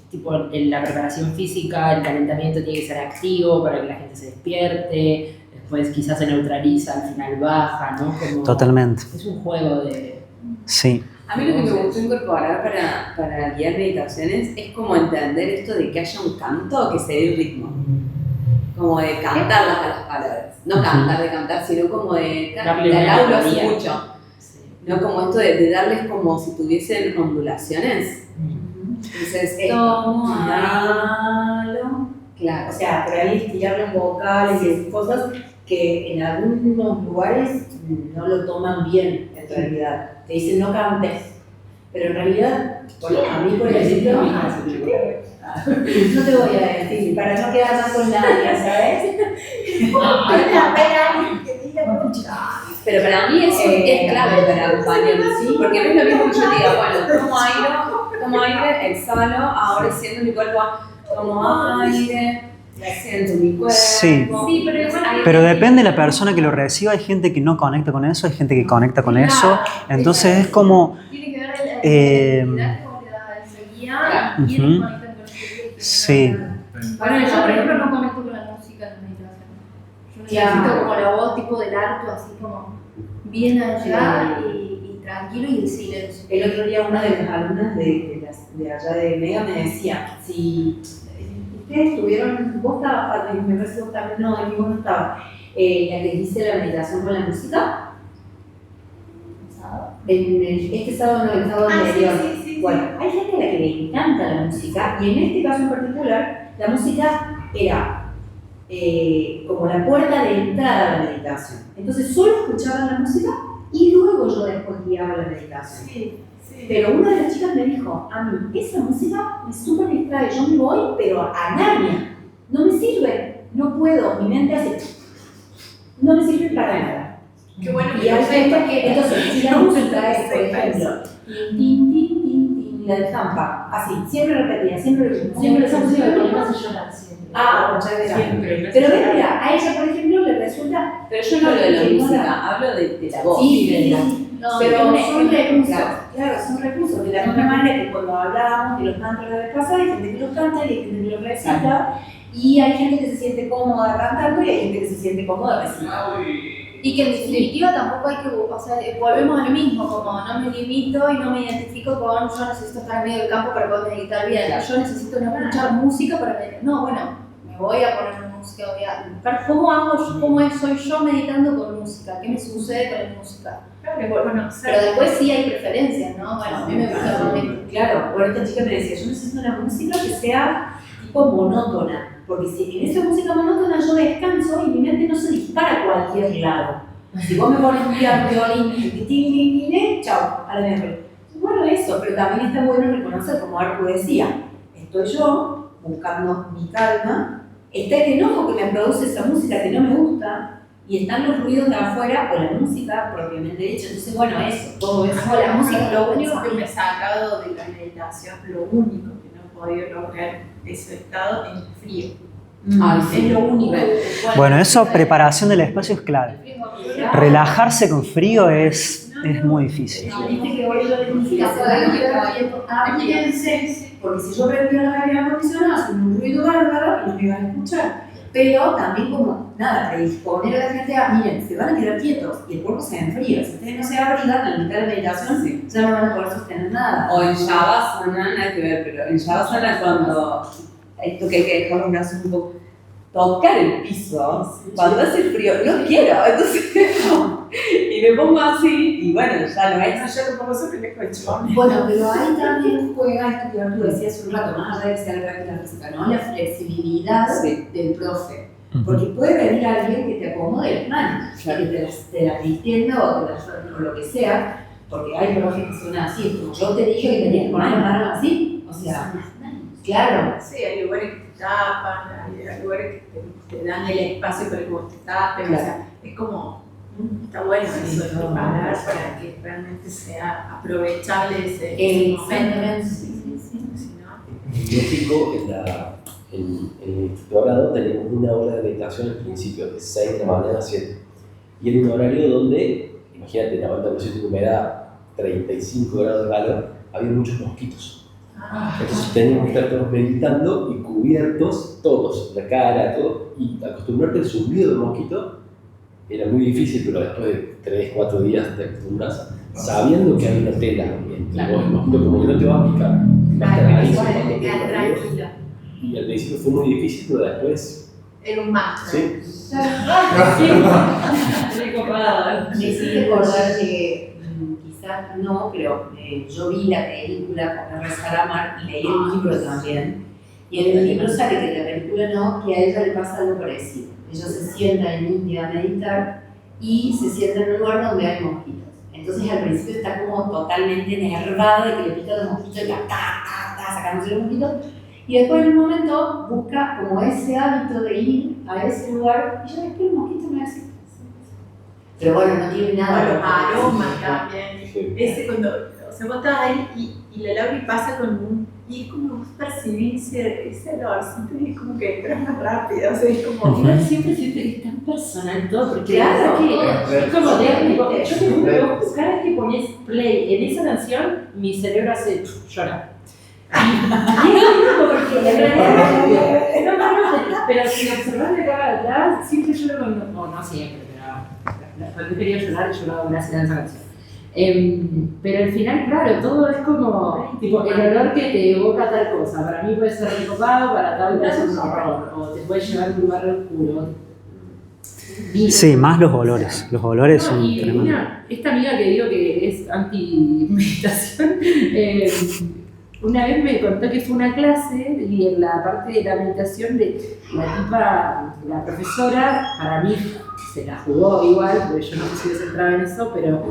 tipo en la preparación física, el calentamiento tiene que ser activo para que la gente se despierte, después quizás se neutraliza, al final baja, ¿no? Como, totalmente. es un juego de... Sí. A mí lo que me gustó incorporar para guiar meditaciones es como entender esto de que haya un canto que se dé un ritmo. Como de cantarlas a las palabras. No cantar de cantar, sino como de... Darle De una Lau lo hace melodía. mucho. ¿No? Como esto de darles como si tuviesen ondulaciones. Entonces, Tomo, inhalo. Claro. O sea, por ahí estirarlo en vocales y esas cosas que en algunos lugares no lo toman bien, en realidad. Te dicen no cantes, pero en realidad, bueno, a mí por ejemplo, no te voy a decir, para no quedar más con nadie, ¿sabes? Pero para mí eso es clave para acompañar, ¿sí? Porque no es lo mismo que yo diga, bueno, tomo aire, exhalo, ahora siento mi cuerpo, tomo aire, siento mi cuerpo. Sí. Sí, pero igual Pero depende de la persona que lo reciba. Hay gente que no conecta con eso, hay gente que conecta con eso. Entonces es como... tiene que ver la Eh, actividad que vos le das a ese guía y quiénes ujú. conectan con ese guía. Sí. Bueno, yo por ejemplo no conecto con la música en la meditación. Yo necesito como la voz tipo del arco, así como bien allá y tranquilo y en silencio. El otro día una de las alumnas de allá de Mega me decía, si ustedes tuvieron, vos estabas, me parece que vos también, no, aquí vos no estabas, la que hice la meditación con la música, este sábado no, el sábado anterior. Bueno, hay gente a la que le encanta la música y en este caso en particular, la música era como la puerta de entrada a la meditación. Entonces solo escuchaban la música y luego yo después guiaba la meditación. Pero una de las chicas me dijo, a mí esa música me súper distrae, yo me voy, pero a nadie. No me sirve, no puedo, mi mente hace... No me sirve para nada. Qué bueno Y al frente que, entonces, si la música es, por ejemplo, tin, tin, tin, tin, tin, la de Zampa, así, siempre repetida, siempre Esa música repetida. que me hace llorar siempre. Ah, muchas gracias. Siempre. Pero ves, mira, a ella, por ejemplo, le resulta... Pero yo no hablo de la que no música, hablo de la voz. Sí, de la- No, pero es un son recursos, claro. claro, son recursos. De la misma manera que cuando hablábamos de los cantos la vez pasada, hay gente que los canta y hay gente que los recita, y hay gente que se siente cómoda cantando y hay gente que se siente cómoda recitando. Y que en definitiva tampoco hay que, o sea, volvemos a lo mismo, como no me limito y no me identifico con yo necesito estar en medio del campo para poder meditar bien, yo necesito no escuchar música para meditar. No, bueno, me voy a poner una música, voy a buscar cómo hago yo, soy yo meditando con música, qué me sucede con la música. Pero después sí hay preferencias, ¿no? Bueno, a mí me gusta también. Claro, por esta chica me decía, yo necesito una música que sea tipo monótona, porque si en esa música monótona yo descanso y mi mente no se dispara a cualquier lado. Si vos me pones un violín, chao, a la miércoles. Bueno, eso, pero también está bueno reconocer, como Arco decía, estoy yo buscando mi calma, está el enojo que me produce esa música que no me gusta, y están los ruidos de afuera o la música propiamente dicha. Entonces, bueno, eso, todo eso. La música, lo único que me he sacado de la meditación, lo único que no he podido lograr ese estado es el frío. Ay, sí. Es lo único. Bueno, eso, preparación del espacio es clave. Relajarse con frío es muy difícil. Viste que hoy yo de música se da ambiense, porque si yo prendía la aire acondicionado, hacen un ruido bárbaro y no me iban a escuchar. Pero también como, nada, predisponer a la gente a, miren, se van a quedar quietos y el cuerpo se enfría. Si ustedes no se abrigan, a la mitad de la meditación ya no van a poder sostener nada. O en Shavasana, nada que ver, pero en Shavasana cuando esto que hay que dejar los brazos un poco, tocar el piso, cuando hace frío, no quiero, entonces y me pongo así, y bueno, ya no es. Yo tampoco soy de colchón. Bueno, pero ahí también juega esto que tú decías hace un rato, más allá de que sea la práctica física, ¿no? La flexibilidad Sí. del profe. Porque puede venir alguien que te acomode las manos, que te las distienda o lo que sea, porque hay profes que son así, como yo te dije que tenías que poner las manos así, o sea, claro. Sí, hay lugares que tapan, hay lugares que te dan el espacio para que vos te tapes, o sea, es como, está bueno eso de preparar para que realmente sea aprovechable ese momento. Si no, En México, en el Instituto Dorado, tenemos una hora de meditación al principio, de 6 de la mañana a 7. Y en un horario donde, imagínate, en la banda de humedad, 35 grados de calor, había muchos mosquitos. Entonces teníamos que estar todos meditando y cubiertos, todos, la cara, todo. Y acostumbrarte al zumbido del mosquito era muy difícil, pero después de 3, 4 días te acostumbras, sabiendo que hay una tela entre vos y el mosquito, como que no te va a picar. Va a estar ahí, te quedas tranquilo. y al principio fue muy difícil, pero después, Era un máster. sí. Me hiciste acordar que quizás no, pero yo vi la película con R. Salamar y leí el libro también. Y en el libro sale que la película no, que a ella le pasa algo parecido. Ella se sienta en India a meditar y se sienta en un lugar donde hay mosquitos. Entonces al principio está como totalmente enervada de que le pica los mosquitos y está sacándose los mosquitos. Y después en un momento busca como ese hábito de ir a ese lugar y yo es que el mosquito no existe. Pero bueno, no tiene nada. Los aromas también. Sí. Ese cuando, o sea, vos estás ahí y la Laura pasa con y es como vos percibís ese olorcito y es como que entras más rápido, o sea, es como... Igual siempre siento que es tan personal todo, porque Claro, es como de, tipo, yo te juro que cada vez que pones play en esa canción, mi cerebro hace llora. Y es loco porque en realidad, pero si observas de cara atrás, siempre lloro cuando, no siempre, pero cuando he querido llorar, he llorado gracias a esa canción. Pero al final, claro, todo es como tipo, el olor que te evoca tal cosa. Para mí puede ser recopado, para tal puede ser un horror, o te puede llevar a un lugar oscuro. Sí, más los olores. Los olores son Y tremendos. esta amiga que digo que es anti-meditación, una vez me contó que fue una clase y en la parte de la meditación la profesora, para mí se la jugó igual, porque yo no sé si hubiese entrado en eso, pero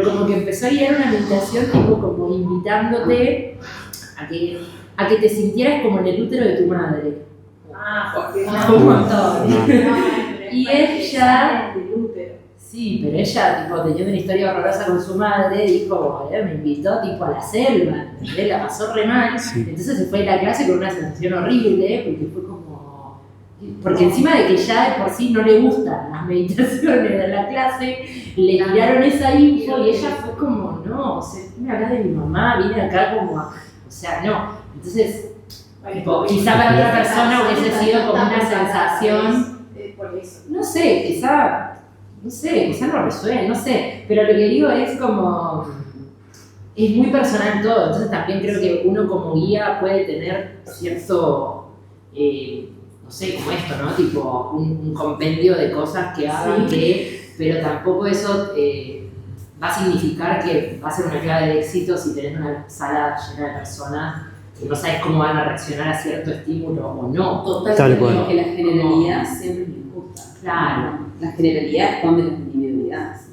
como que empezó a guiar una meditación tipo como invitándote a que te sintieras como en el útero de tu madre. porque Un montón. Y ella, del útero. sí, pero ella, tipo, teniendo una historia horrorosa con su madre, dijo, me invitó, tipo, a la selva, ¿entendés? La pasó re mal. Sí. Entonces se fue de la clase con una sensación horrible, porque fue como... Porque encima de que ya de por sí no le gustan las meditaciones de la clase, le tiraron esa info y ella fue como, no, o sea, vine a hablar de mi mamá, vine acá como, o sea, no. Entonces, tipo, quizá para otra persona hubiese sido como una sensación... Por eso. No sé, quizá no resuene, no sé, pero lo que digo es como, es muy personal todo, entonces también creo que uno como guía puede tener cierto, no sé, como esto, ¿no? Tipo un compendio de cosas que hagan pero tampoco eso va a significar que va a ser una clave de éxito si tenés una sala llena de personas que no sabes cómo van a reaccionar a cierto estímulo o no. Totalmente, Tal cual. porque la generalidad siempre me gusta. Claro. La generalidad esconde las individualidades.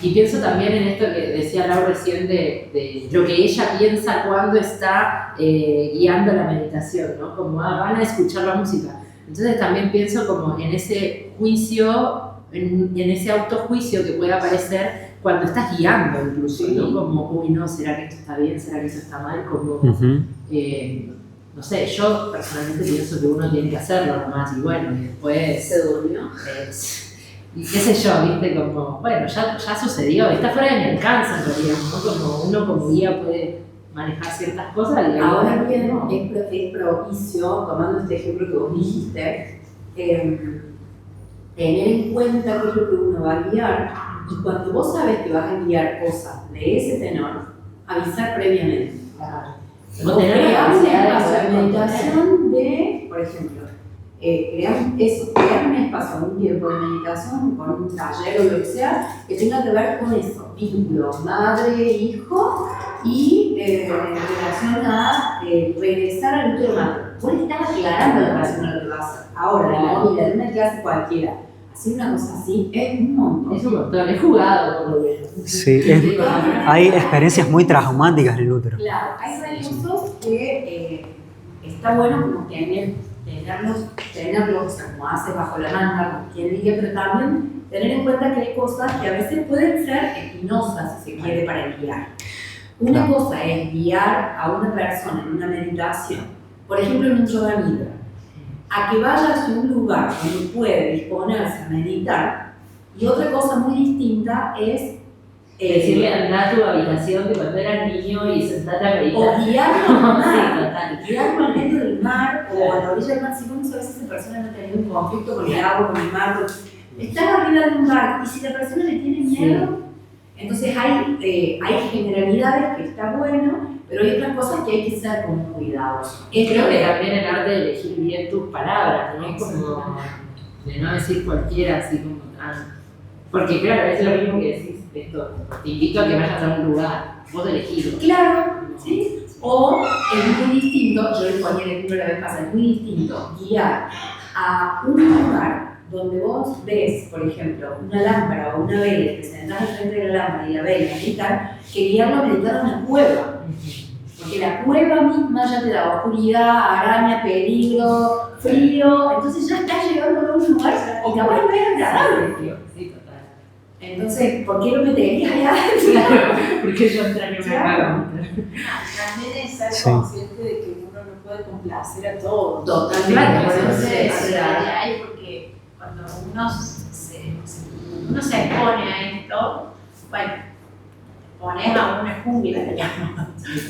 Y pienso también en esto que decía Laura recién de lo que ella piensa cuando está guiando la meditación, ¿no? Como van a escuchar la música. Entonces también pienso como en ese juicio, en ese autojuicio que puede aparecer cuando estás guiando incluso, ¿no? Como, uy, no, ¿será que esto está bien? ¿Será que eso está mal? Como, no sé, yo personalmente pienso que uno tiene que hacerlo nomás y bueno, y después... Se durmió. Y qué sé yo, viste, como, bueno, ya sucedió, está fuera de mi alcance en realidad, ¿no? Como uno como guía puede manejar ciertas cosas y Ahora bien, no. es propicio, tomando este ejemplo que vos dijiste, tener en cuenta qué es lo que uno va a guiar y cuando vos sabes que vas a guiar cosas de ese tenor, avisar previamente. O tener la Crear un capacidad de espacio de poder meditación de, por ejemplo, crear un espacio, un tiempo de meditación con un taller o lo que sea, que tenga que ver con eso, vínculo madre-hijo y en relación a regresar al útero madre. Vos le estás aclarando la relación a lo que vas a hacer. Ahora, mira, en una clase cualquiera, hacer una cosa así es un montón. Es un montón, es jugado por lo menos. Sí, hay experiencias muy traumáticas en el útero. Claro, hay recursos que está bueno como tener tenerlos, o sea, como haces bajo la manga, como quien diga, pero también tener en cuenta que hay cosas que a veces pueden ser espinosas, si se quiere, para guiar. Una cosa es guiar a una persona en una meditación, por ejemplo en un yoga nidra, a que vaya hacia un lugar donde puede disponerse a meditar, y otra cosa muy distinta es decirle anda a tu habitación de cuando eras niño y sentate a meditar. o guiarlo al mar, Sí, total. guiarlo al medio del mar o a la orilla del mar. Si uno a veces esa persona no ha tenido un conflicto con el agua, con el mar, está arriba de un barco y si la persona le tiene miedo, entonces hay generalidades que está bueno, pero hay otras cosas que hay que ser con cuidadosos. Creo que también el arte de elegir bien tus palabras, ¿no? Como de no decir cualquiera, así como tan. Porque claro, es lo mismo que decís esto, te invito a que vayas a un lugar, vos elegís. Claro, ¿sí? O es muy distinto, yo le ponía el ejemplo la vez pasada, es muy distinto guiar a un lugar donde vos ves, por ejemplo, una lámpara o una vela, te sentás al frente de la lámpara y la vela meditar, que guiarlo a meditar a una cueva. Porque la cueva misma ya te da oscuridad, araña, peligro, frío, entonces ya estás llegando a un lugar y capaz no es agradable el frío. Sí, total. Entonces, ¿por qué lo meterías allá adentro? Porque yo entraría en una cama. También es ser Sí. consciente de que uno no puede complacer a todos. Totalmente, por eso Entonces, se hay porque cuando uno se expone a esto, bueno, pones a una jungla, digamos,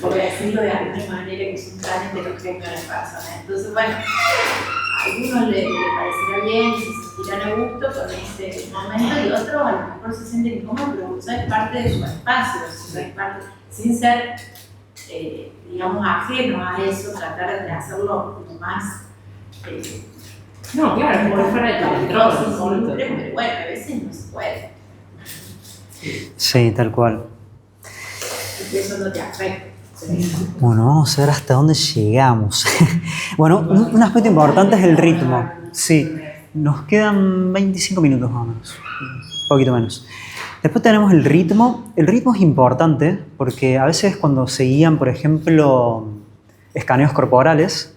por decirlo de alguna manera, que es un plan heterogéneo a la persona. Entonces, bueno, a algunos les parecerá bien, se sentirán a gusto con ese momento, y otros a lo mejor se sienten incómodos, pero eso es parte de su espacio, eso es parte, sin ser, digamos, ajeno a eso, tratar de hacerlo como más. No, claro, por fuera de tu control. Sí, pero bueno, a veces no se puede, Sí, tal cual. porque eso no te afecta. Bueno, vamos a ver hasta dónde llegamos. Bueno, un aspecto importante es el ritmo. Sí, nos quedan 25 minutos más o menos, un poquito menos. Después tenemos el ritmo. El ritmo es importante porque a veces cuando se guían, por ejemplo, escaneos corporales,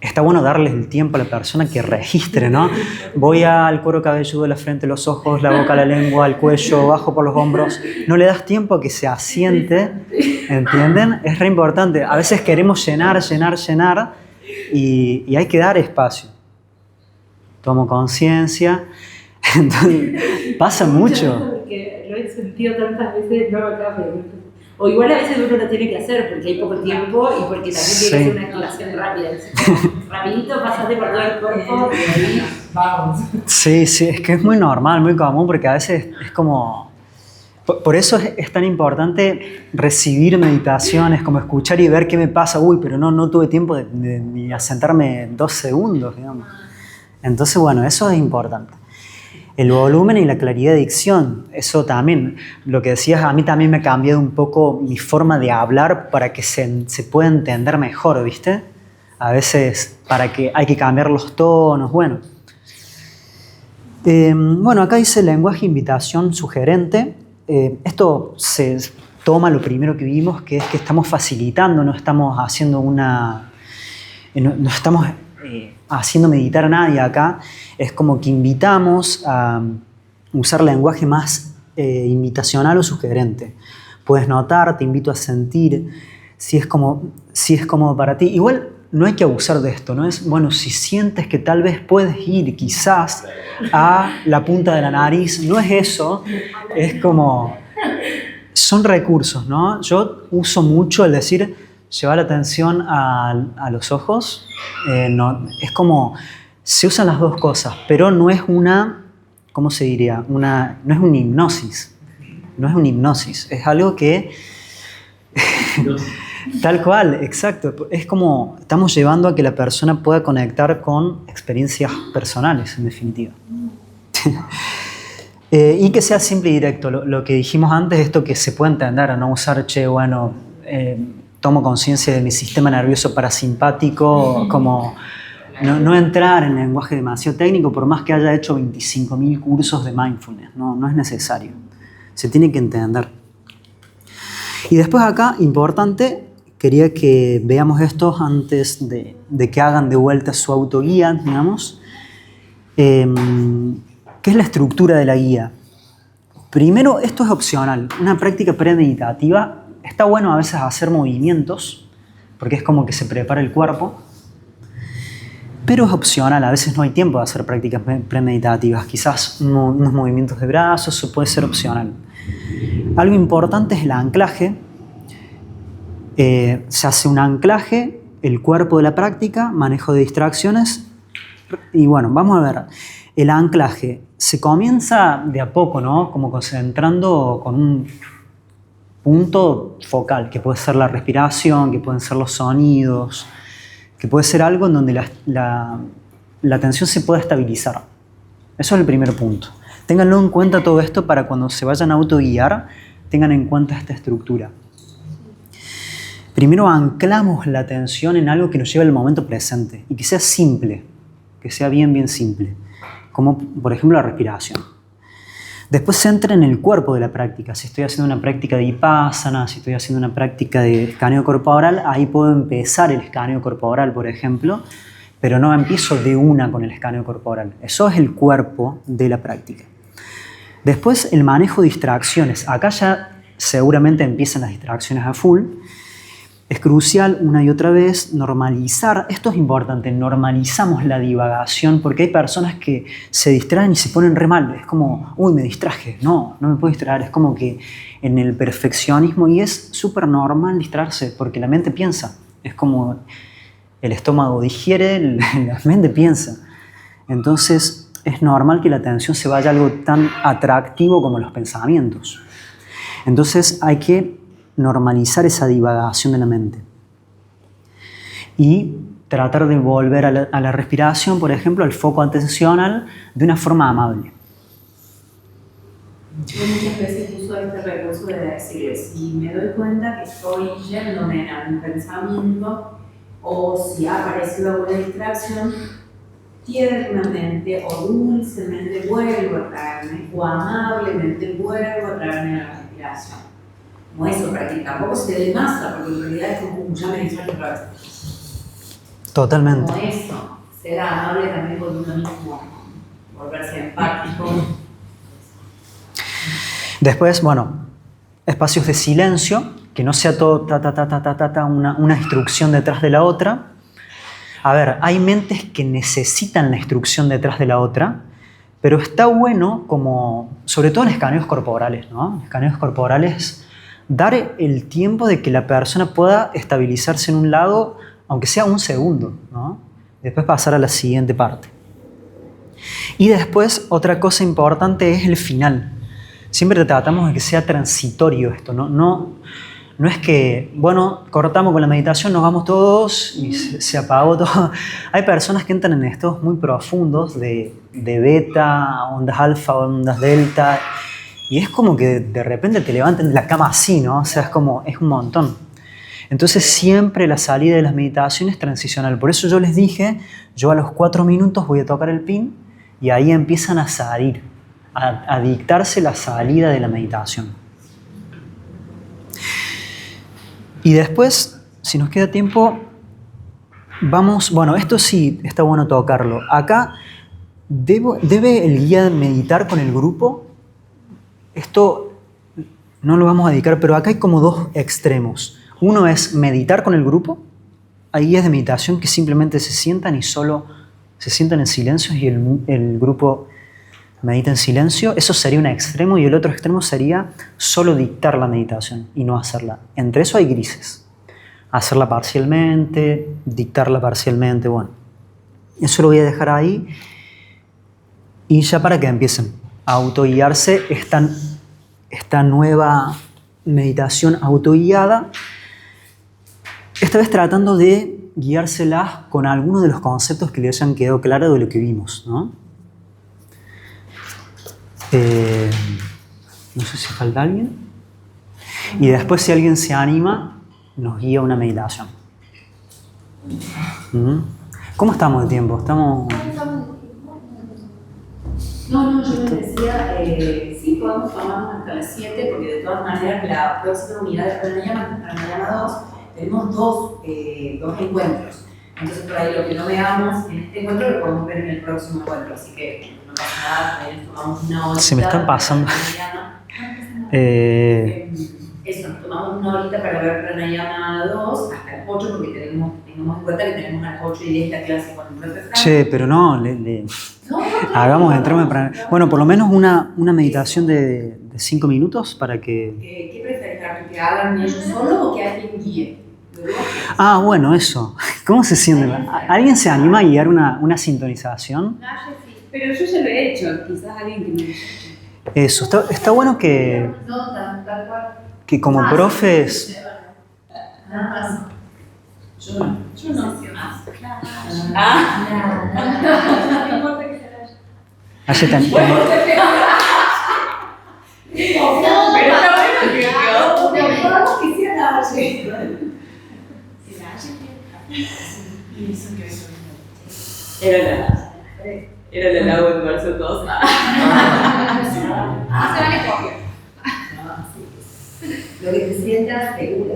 está bueno darles el tiempo a la persona que registre, ¿no? Voy al cuero cabelludo, la frente, los ojos, la boca, la lengua, el cuello, bajo por los hombros. No le das tiempo a que se asiente, ¿entienden? Es re importante. A veces queremos llenar y hay que dar espacio. Tomo conciencia. Entonces, pasa mucho. Porque lo he sentido tantas veces, no acá, pero. O igual a veces uno lo tiene que hacer porque hay poco tiempo y porque también tiene que ser una activación rápida. Rapidito, pasate por todo el cuerpo y ahí vamos. Sí, es que es muy normal, muy común, porque a veces es como. Por eso es tan importante recibir meditaciones, como escuchar y ver qué me pasa. Uy, pero no tuve tiempo de ni asentarme 2 segundos, digamos. Entonces, bueno, eso es importante. El volumen y la claridad de dicción, eso también, lo que decías, a mí también me ha cambiado un poco mi forma de hablar para que se pueda entender mejor, ¿viste? A veces hay que cambiar los tonos, bueno. Bueno, acá dice lenguaje, invitación, sugerente. Esto se toma lo primero que vimos, que es que estamos facilitando, no estamos haciendo no estamos haciendo meditar a nadie acá. Es como que invitamos a usar lenguaje más invitacional o sugerente. Puedes notar, te invito a sentir, si es cómodo para ti. Igual no hay que abusar de esto, ¿no? Es, bueno, si sientes que tal vez puedes ir quizás a la punta de la nariz, no es eso, es como, son recursos, ¿no? Yo uso mucho el decir, llevar la atención a los ojos, no, es como, se usan las dos cosas, pero no es una, ¿cómo se diría? No es una hipnosis, es algo que... Tal cual, exacto. Es como estamos llevando a que la persona pueda conectar con experiencias personales, en definitiva. Y que sea simple y directo. Lo que dijimos antes, esto que se puede entender, a no usar, tomo conciencia de mi sistema nervioso parasimpático, como no entrar en lenguaje demasiado técnico, por más que haya hecho 25.000 cursos de mindfulness. No es necesario. Se tiene que entender. Y después acá, importante, quería que veamos esto antes de que hagan de vuelta su autoguía, digamos. ¿Qué es la estructura de la guía? Primero, esto es opcional. Una práctica premeditativa, está bueno a veces hacer movimientos, porque es como que se prepara el cuerpo, pero es opcional. A veces no hay tiempo de hacer prácticas premeditativas. Quizás unos movimientos de brazos, eso puede ser opcional. Algo importante es el anclaje. Se hace un anclaje, el cuerpo de la práctica, manejo de distracciones. Y bueno, vamos a ver. El anclaje se comienza de a poco, ¿no? Como concentrando con un punto focal, que puede ser la respiración, que pueden ser los sonidos, que puede ser algo en donde la atención se pueda estabilizar. Eso es el primer punto. Ténganlo en cuenta todo esto para cuando se vayan a autoguiar, tengan en cuenta esta estructura. Primero anclamos la atención en algo que nos lleve al momento presente y que sea simple, que sea bien simple, como por ejemplo la respiración. Después se entra en el cuerpo de la práctica. Si estoy haciendo una práctica de vipassana, si estoy haciendo una práctica de escaneo corporal, ahí puedo empezar el escaneo corporal, por ejemplo, pero no empiezo de una con el escaneo corporal. Eso es el cuerpo de la práctica. Después el manejo de distracciones. Acá ya seguramente empiezan las distracciones a full. Es crucial una y otra vez normalizar, esto es importante, normalizamos la divagación, porque hay personas que se distraen y se ponen re mal, es como, uy, me distraje, no me puedo distraer, es como que en el perfeccionismo, y es súper normal distraerse, porque la mente piensa, es como el estómago digiere, la mente piensa, entonces es normal que la atención se vaya a algo tan atractivo como los pensamientos, entonces hay que normalizar esa divagación de la mente y tratar de volver a la respiración, por ejemplo, al foco atencional de una forma amable. Yo muchas veces uso este recurso de decir, si me doy cuenta que estoy yéndome a un pensamiento o si ha aparecido alguna distracción, tiernamente o dulcemente vuelvo a traerme o amablemente vuelvo a traerme a la respiración. Como eso, para que tampoco se dé masa, porque en realidad es como ya me distraje otra vez. Totalmente. Como eso, ser amable también con uno mismo, volverse empático. Después, bueno, espacios de silencio, que no sea todo una instrucción detrás de la otra. A ver, hay mentes que necesitan la instrucción detrás de la otra, pero está bueno como, sobre todo en escaneos corporales, ¿no? En escaneos corporales, dar el tiempo de que la persona pueda estabilizarse en un lado, aunque sea un segundo, ¿no? Después pasar a la siguiente parte. Y después, otra cosa importante es el final. Siempre tratamos de que sea transitorio esto, no es que, bueno, cortamos con la meditación, nos vamos todos y se apagó todo. Hay personas que entran en estados muy profundos de beta, ondas alfa, ondas delta, y es como que de repente te levantan de la cama así, ¿no? O sea, es un montón. Entonces siempre la salida de las meditaciones es transicional. Por eso yo les dije, yo a los 4 minutos voy a tocar el pin y ahí empiezan a salir, a dictarse la salida de la meditación. Y después, si nos queda tiempo, vamos, bueno, esto sí está bueno tocarlo. Acá, ¿debe el guía meditar con el grupo? Esto no lo vamos a dedicar, pero acá hay como 2 extremos. Uno es meditar con el grupo. Hay guías de meditación que simplemente se sientan y solo se sientan en silencio y el grupo medita en silencio. Eso sería un extremo y el otro extremo sería solo dictar la meditación y no hacerla. Entre eso hay grises. Hacerla parcialmente, dictarla parcialmente, bueno. Eso lo voy a dejar ahí y ya para que empiecen a autoguiarse esta nueva meditación autoguiada, esta vez tratando de guiárselas con algunos de los conceptos que les hayan quedado claros de lo que vimos, ¿no? No sé si falta alguien. Y después, si alguien se anima, nos guía una meditación. ¿Cómo estamos de tiempo? ¿Estamos...? No, yo les decía, sí podemos tomarnos hasta las 7, porque de todas maneras la próxima unidad de pranayama 2, tenemos dos encuentros. Entonces, por ahí lo que no veamos en este encuentro lo podemos ver en el próximo encuentro. Así que no pasa nada, también tomamos una horita. Se me están pasando. Eso, nos tomamos una horita para ver Pranayama 2 hasta las 8, porque tengamos en cuenta que tenemos a las 8 y 10 la clase con el profe Frank. Che, pero no, hagamos entrarme para... Bueno, por lo menos una meditación de 5 minutos para que... ¿Qué preferís, Artu? ¿Que hagan ellos solo o que alguien guíe? Ah, bueno, eso. ¿Cómo se siente? ¿Alguien se anima a guiar una sintonización? Pero yo ya lo he hecho, quizás alguien que me... Eso, está bueno que como profes... Yo no. No importa que se vaya. Ayer te- Pero está bueno que yo. Que sea la Valle. Era la Lago en verso 2. Se van a copiar. Lo que te sientas seguro.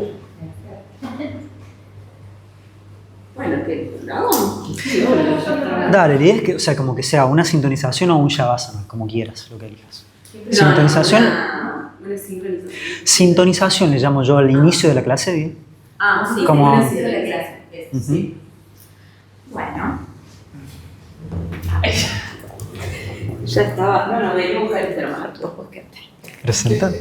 Bueno, ¿qué? ¿Lo Dale, es que, o sea, como que sea una sintonización o un shavasana, como quieras, lo que elijas. Sintonización. Una sincronización. Sintonización le llamo yo al inicio de la clase, ¿bien? Ah, sí, Como- como de la clase. Eso, Ujú. sí. Bueno. Ya estaba. No, voy a buscar el termostato porque Presenta.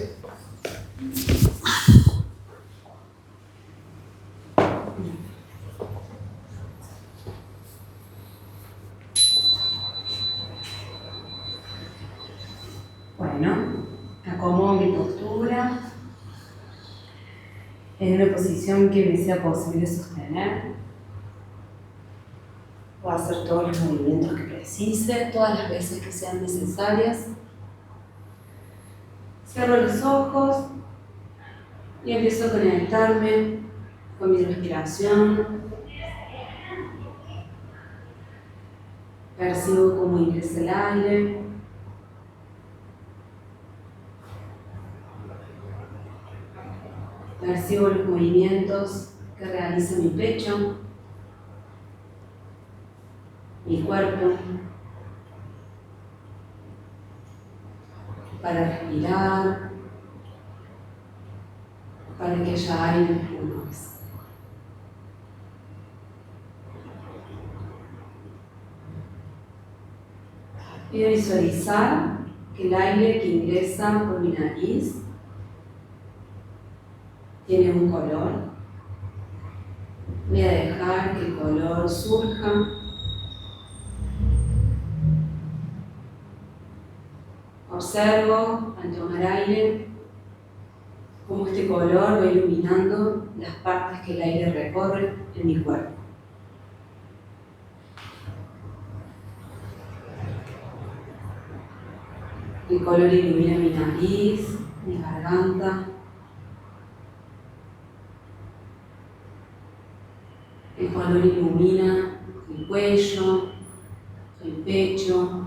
Bueno, acomodo mi postura en una posición que me sea posible sostener. Puedo hacer todos los movimientos que precise, todas las veces que sean necesarias. Cierro los ojos y empiezo a conectarme con mi respiración. Percibo cómo ingresa el aire. Percibo los movimientos que realiza mi pecho, mi cuerpo, para respirar, para que haya aire en los pulmones. Voy a visualizar que el aire que ingresa por mi nariz tiene un color. Voy a dejar que el color surja. Observo al tomar aire cómo este color va iluminando las partes que el aire recorre en mi cuerpo. El color ilumina mi nariz, mi garganta. El color ilumina el cuello, el pecho.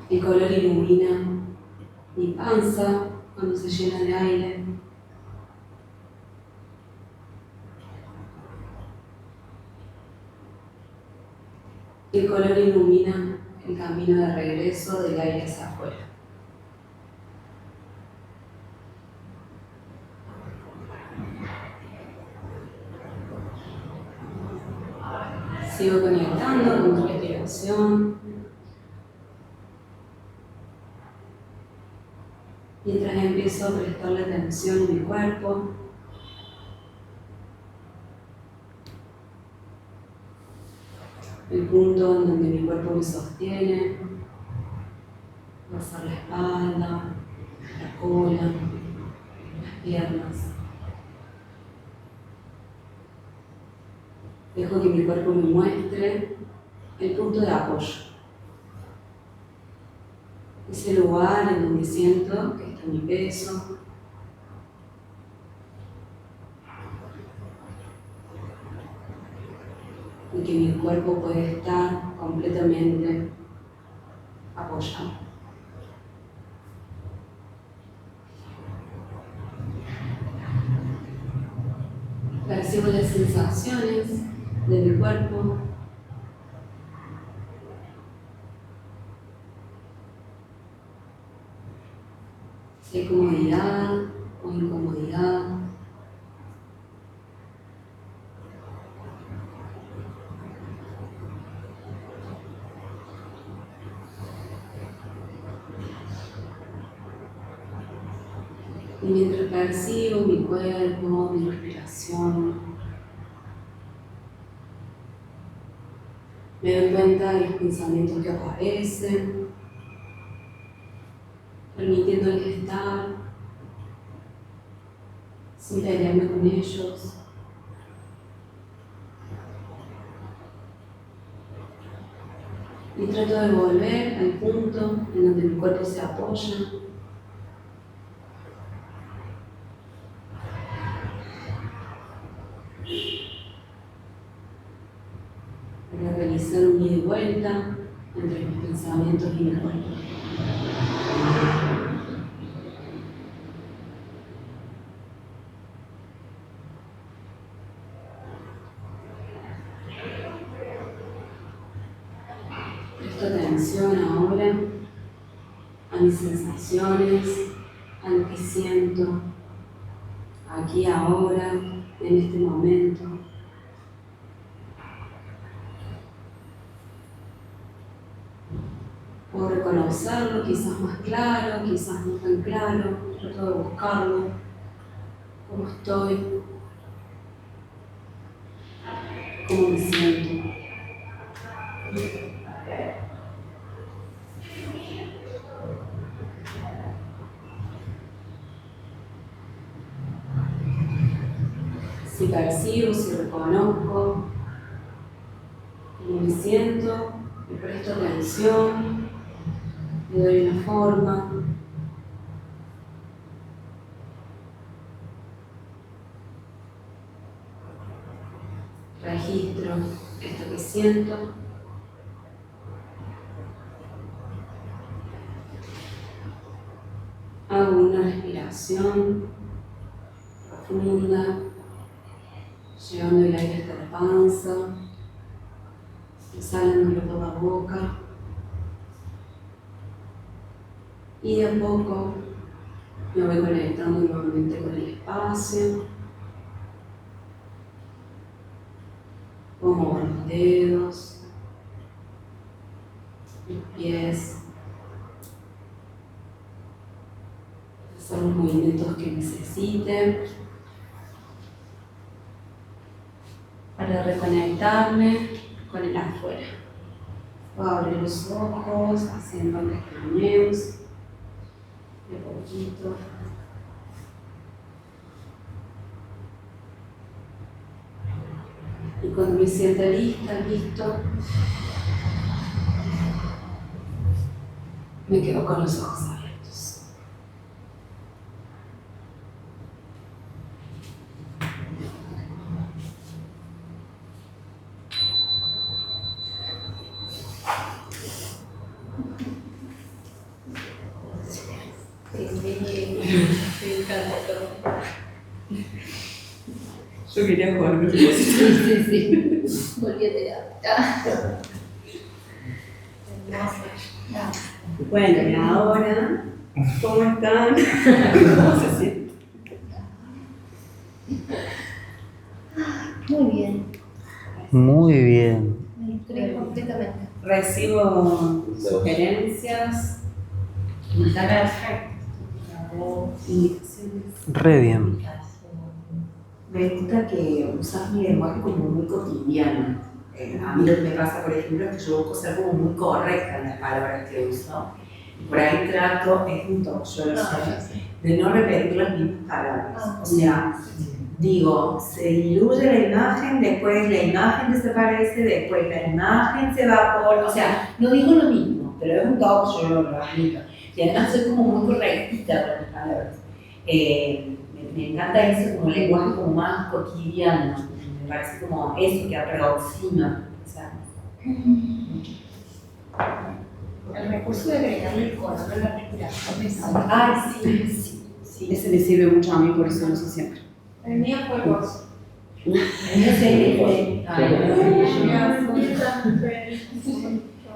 El color ilumina mi panza cuando se llena de aire. El color ilumina el camino de regreso del aire hacia afuera. Sigo conectando con mi respiración. Mientras empiezo a prestarle atención a mi cuerpo. El punto en donde mi cuerpo me sostiene. Va a ser la espalda, la cola, las piernas. Dejo que mi cuerpo me muestre el punto de apoyo. Ese lugar en donde siento que está mi peso. Y que mi cuerpo puede estar completamente apoyado. Si hay comodidad o incomodidad. Y mientras percibo mi cuerpo, mi respiración, me doy cuenta de los pensamientos que aparecen, permitiéndoles estar, sin pelearme con ellos. Y trato de volver al punto en donde mi cuerpo se apoya. Para realizar un ida y vuelta entre mis pensamientos y mi cuerpo. Presto atención ahora a mis sensaciones, a lo que siento, aquí ahora, en este momento. Puedo reconocerlo, quizás más claro, quizás no tan claro, trato de buscarlo, cómo estoy, cómo me siento. Si percibo, si reconozco cómo me siento, me presto atención, le doy una forma. Registro esto que siento. Hago una respiración profunda, llevando el aire hasta la panza, exhalándolo por la boca. Y de a poco me voy conectando nuevamente con el espacio. Puedo mover los dedos, los pies, hacer los movimientos que necesite para reconectarme con el afuera. Puedo abrir los ojos haciendo pestañeos de poquito. Y cuando me sienta lista, listo, me quedo con los ojos abiertos. Me encanta todo. Yo quería jugar con Sí. Volví a terapia. Hermoso. Bueno, y ahora, ¿cómo están? ¿Cómo se sienten? Muy bien. Muy bien. Me entregué completamente. Recibo sugerencias, indicaciones. Re bien. Me gusta que usas mi lenguaje como muy cotidiano. A mí lo que me pasa, por ejemplo, es que yo busco ser como muy correcta en las palabras que uso. Y por ahí trato, es un toque, yo lo sé, de no repetir las mismas palabras. O sea, digo, se diluye la imagen, después la imagen desaparece, después la imagen se evapora. O sea, no digo lo mismo, pero es un toque, yo lo admito. Y además soy como muy correctita con las palabras. Me encanta eso como un lenguaje como más cotidiano, me parece como eso que aproxima. O sea, El recurso de agregarle el color a la respiración me sale. ay, sí. Ese me sirve mucho a mí, por eso lo uso siempre. El mío fue gozo.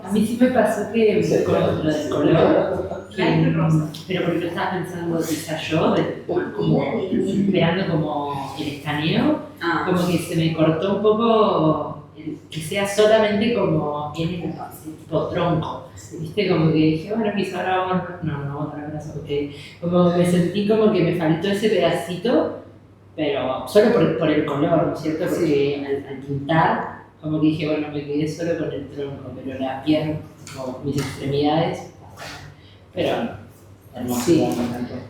A mí sí me pasó que con lo del color, pero porque lo estaba pensando quizá yo, como esperando como el escaneo, como que se me cortó un poco que sea solamente como en el tipo tronco, ¿viste? Como que dije, bueno, quizá ahora vamos a brazo, porque como me sentí como que me faltó ese pedacito, pero solo por el color, ¿no es cierto? Porque al pintar, como que dije, bueno, me quedé solo con el tronco, pero la pierna, como mis extremidades, pero hermoso. Sí,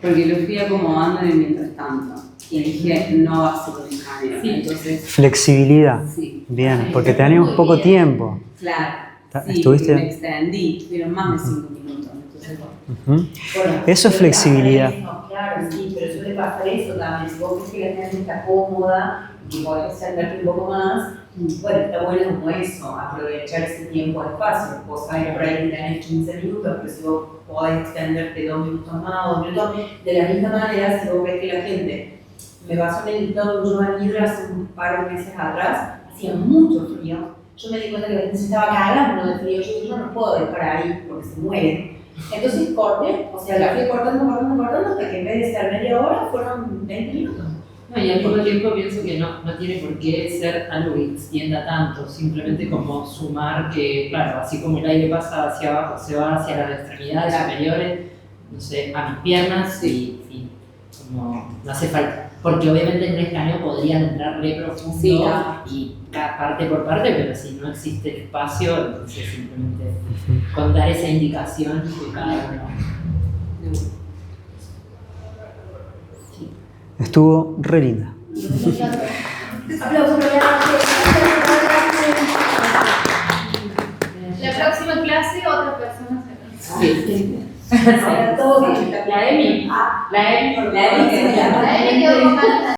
porque lo fui acomodando en el mientras tanto. Y dije, no va a ser un escaneo. Sí. Entonces, Flexibilidad. sí. Bien, porque teníamos poco tiempo. Claro. Sí, ¿Estuviste? me extendí, estuvieron más de 5 minutos. Entonces, Ujú. Bueno, Eso es flexibilidad. Claro, sí, pero suele pasar eso también. Si vos ves que la gente está cómoda y podés extenderte un poco más, bueno, está bueno como eso, aprovechar ese tiempo de espacio. Vos sabés por ahí que tenés 15 minutos, pero si vos podés extenderte 2 minutos más, 2 minutos, de la misma manera, si vos ves que la gente, me pasó en el estado de Yoga Nidra hace un par de meses atrás, hacía mucho frío. Yo me di cuenta que la gente se estaba cagando de frío. Yo dije, no puedo dejar ahí porque se muere. Entonces corté, o sea, la fui cortando hasta que en vez de ser media hora fueron 20 minutos. No, y al poco tiempo pienso que no tiene por qué ser algo que extienda tanto, simplemente como sumar que, claro, así como el aire pasa hacia abajo, se va hacia las extremidades superiores, no sé, a mis piernas y como no hace falta. Porque obviamente en un escaneo podrían entrar re profundo y cada parte por parte, pero si no existe el espacio, entonces simplemente con dar esa indicación de cada uno. Sí. Estuvo re linda. Aplausos para La próxima clase, otra persona se Sí. Ahora todo La Emi. La Emi La Emi quedó con ganas.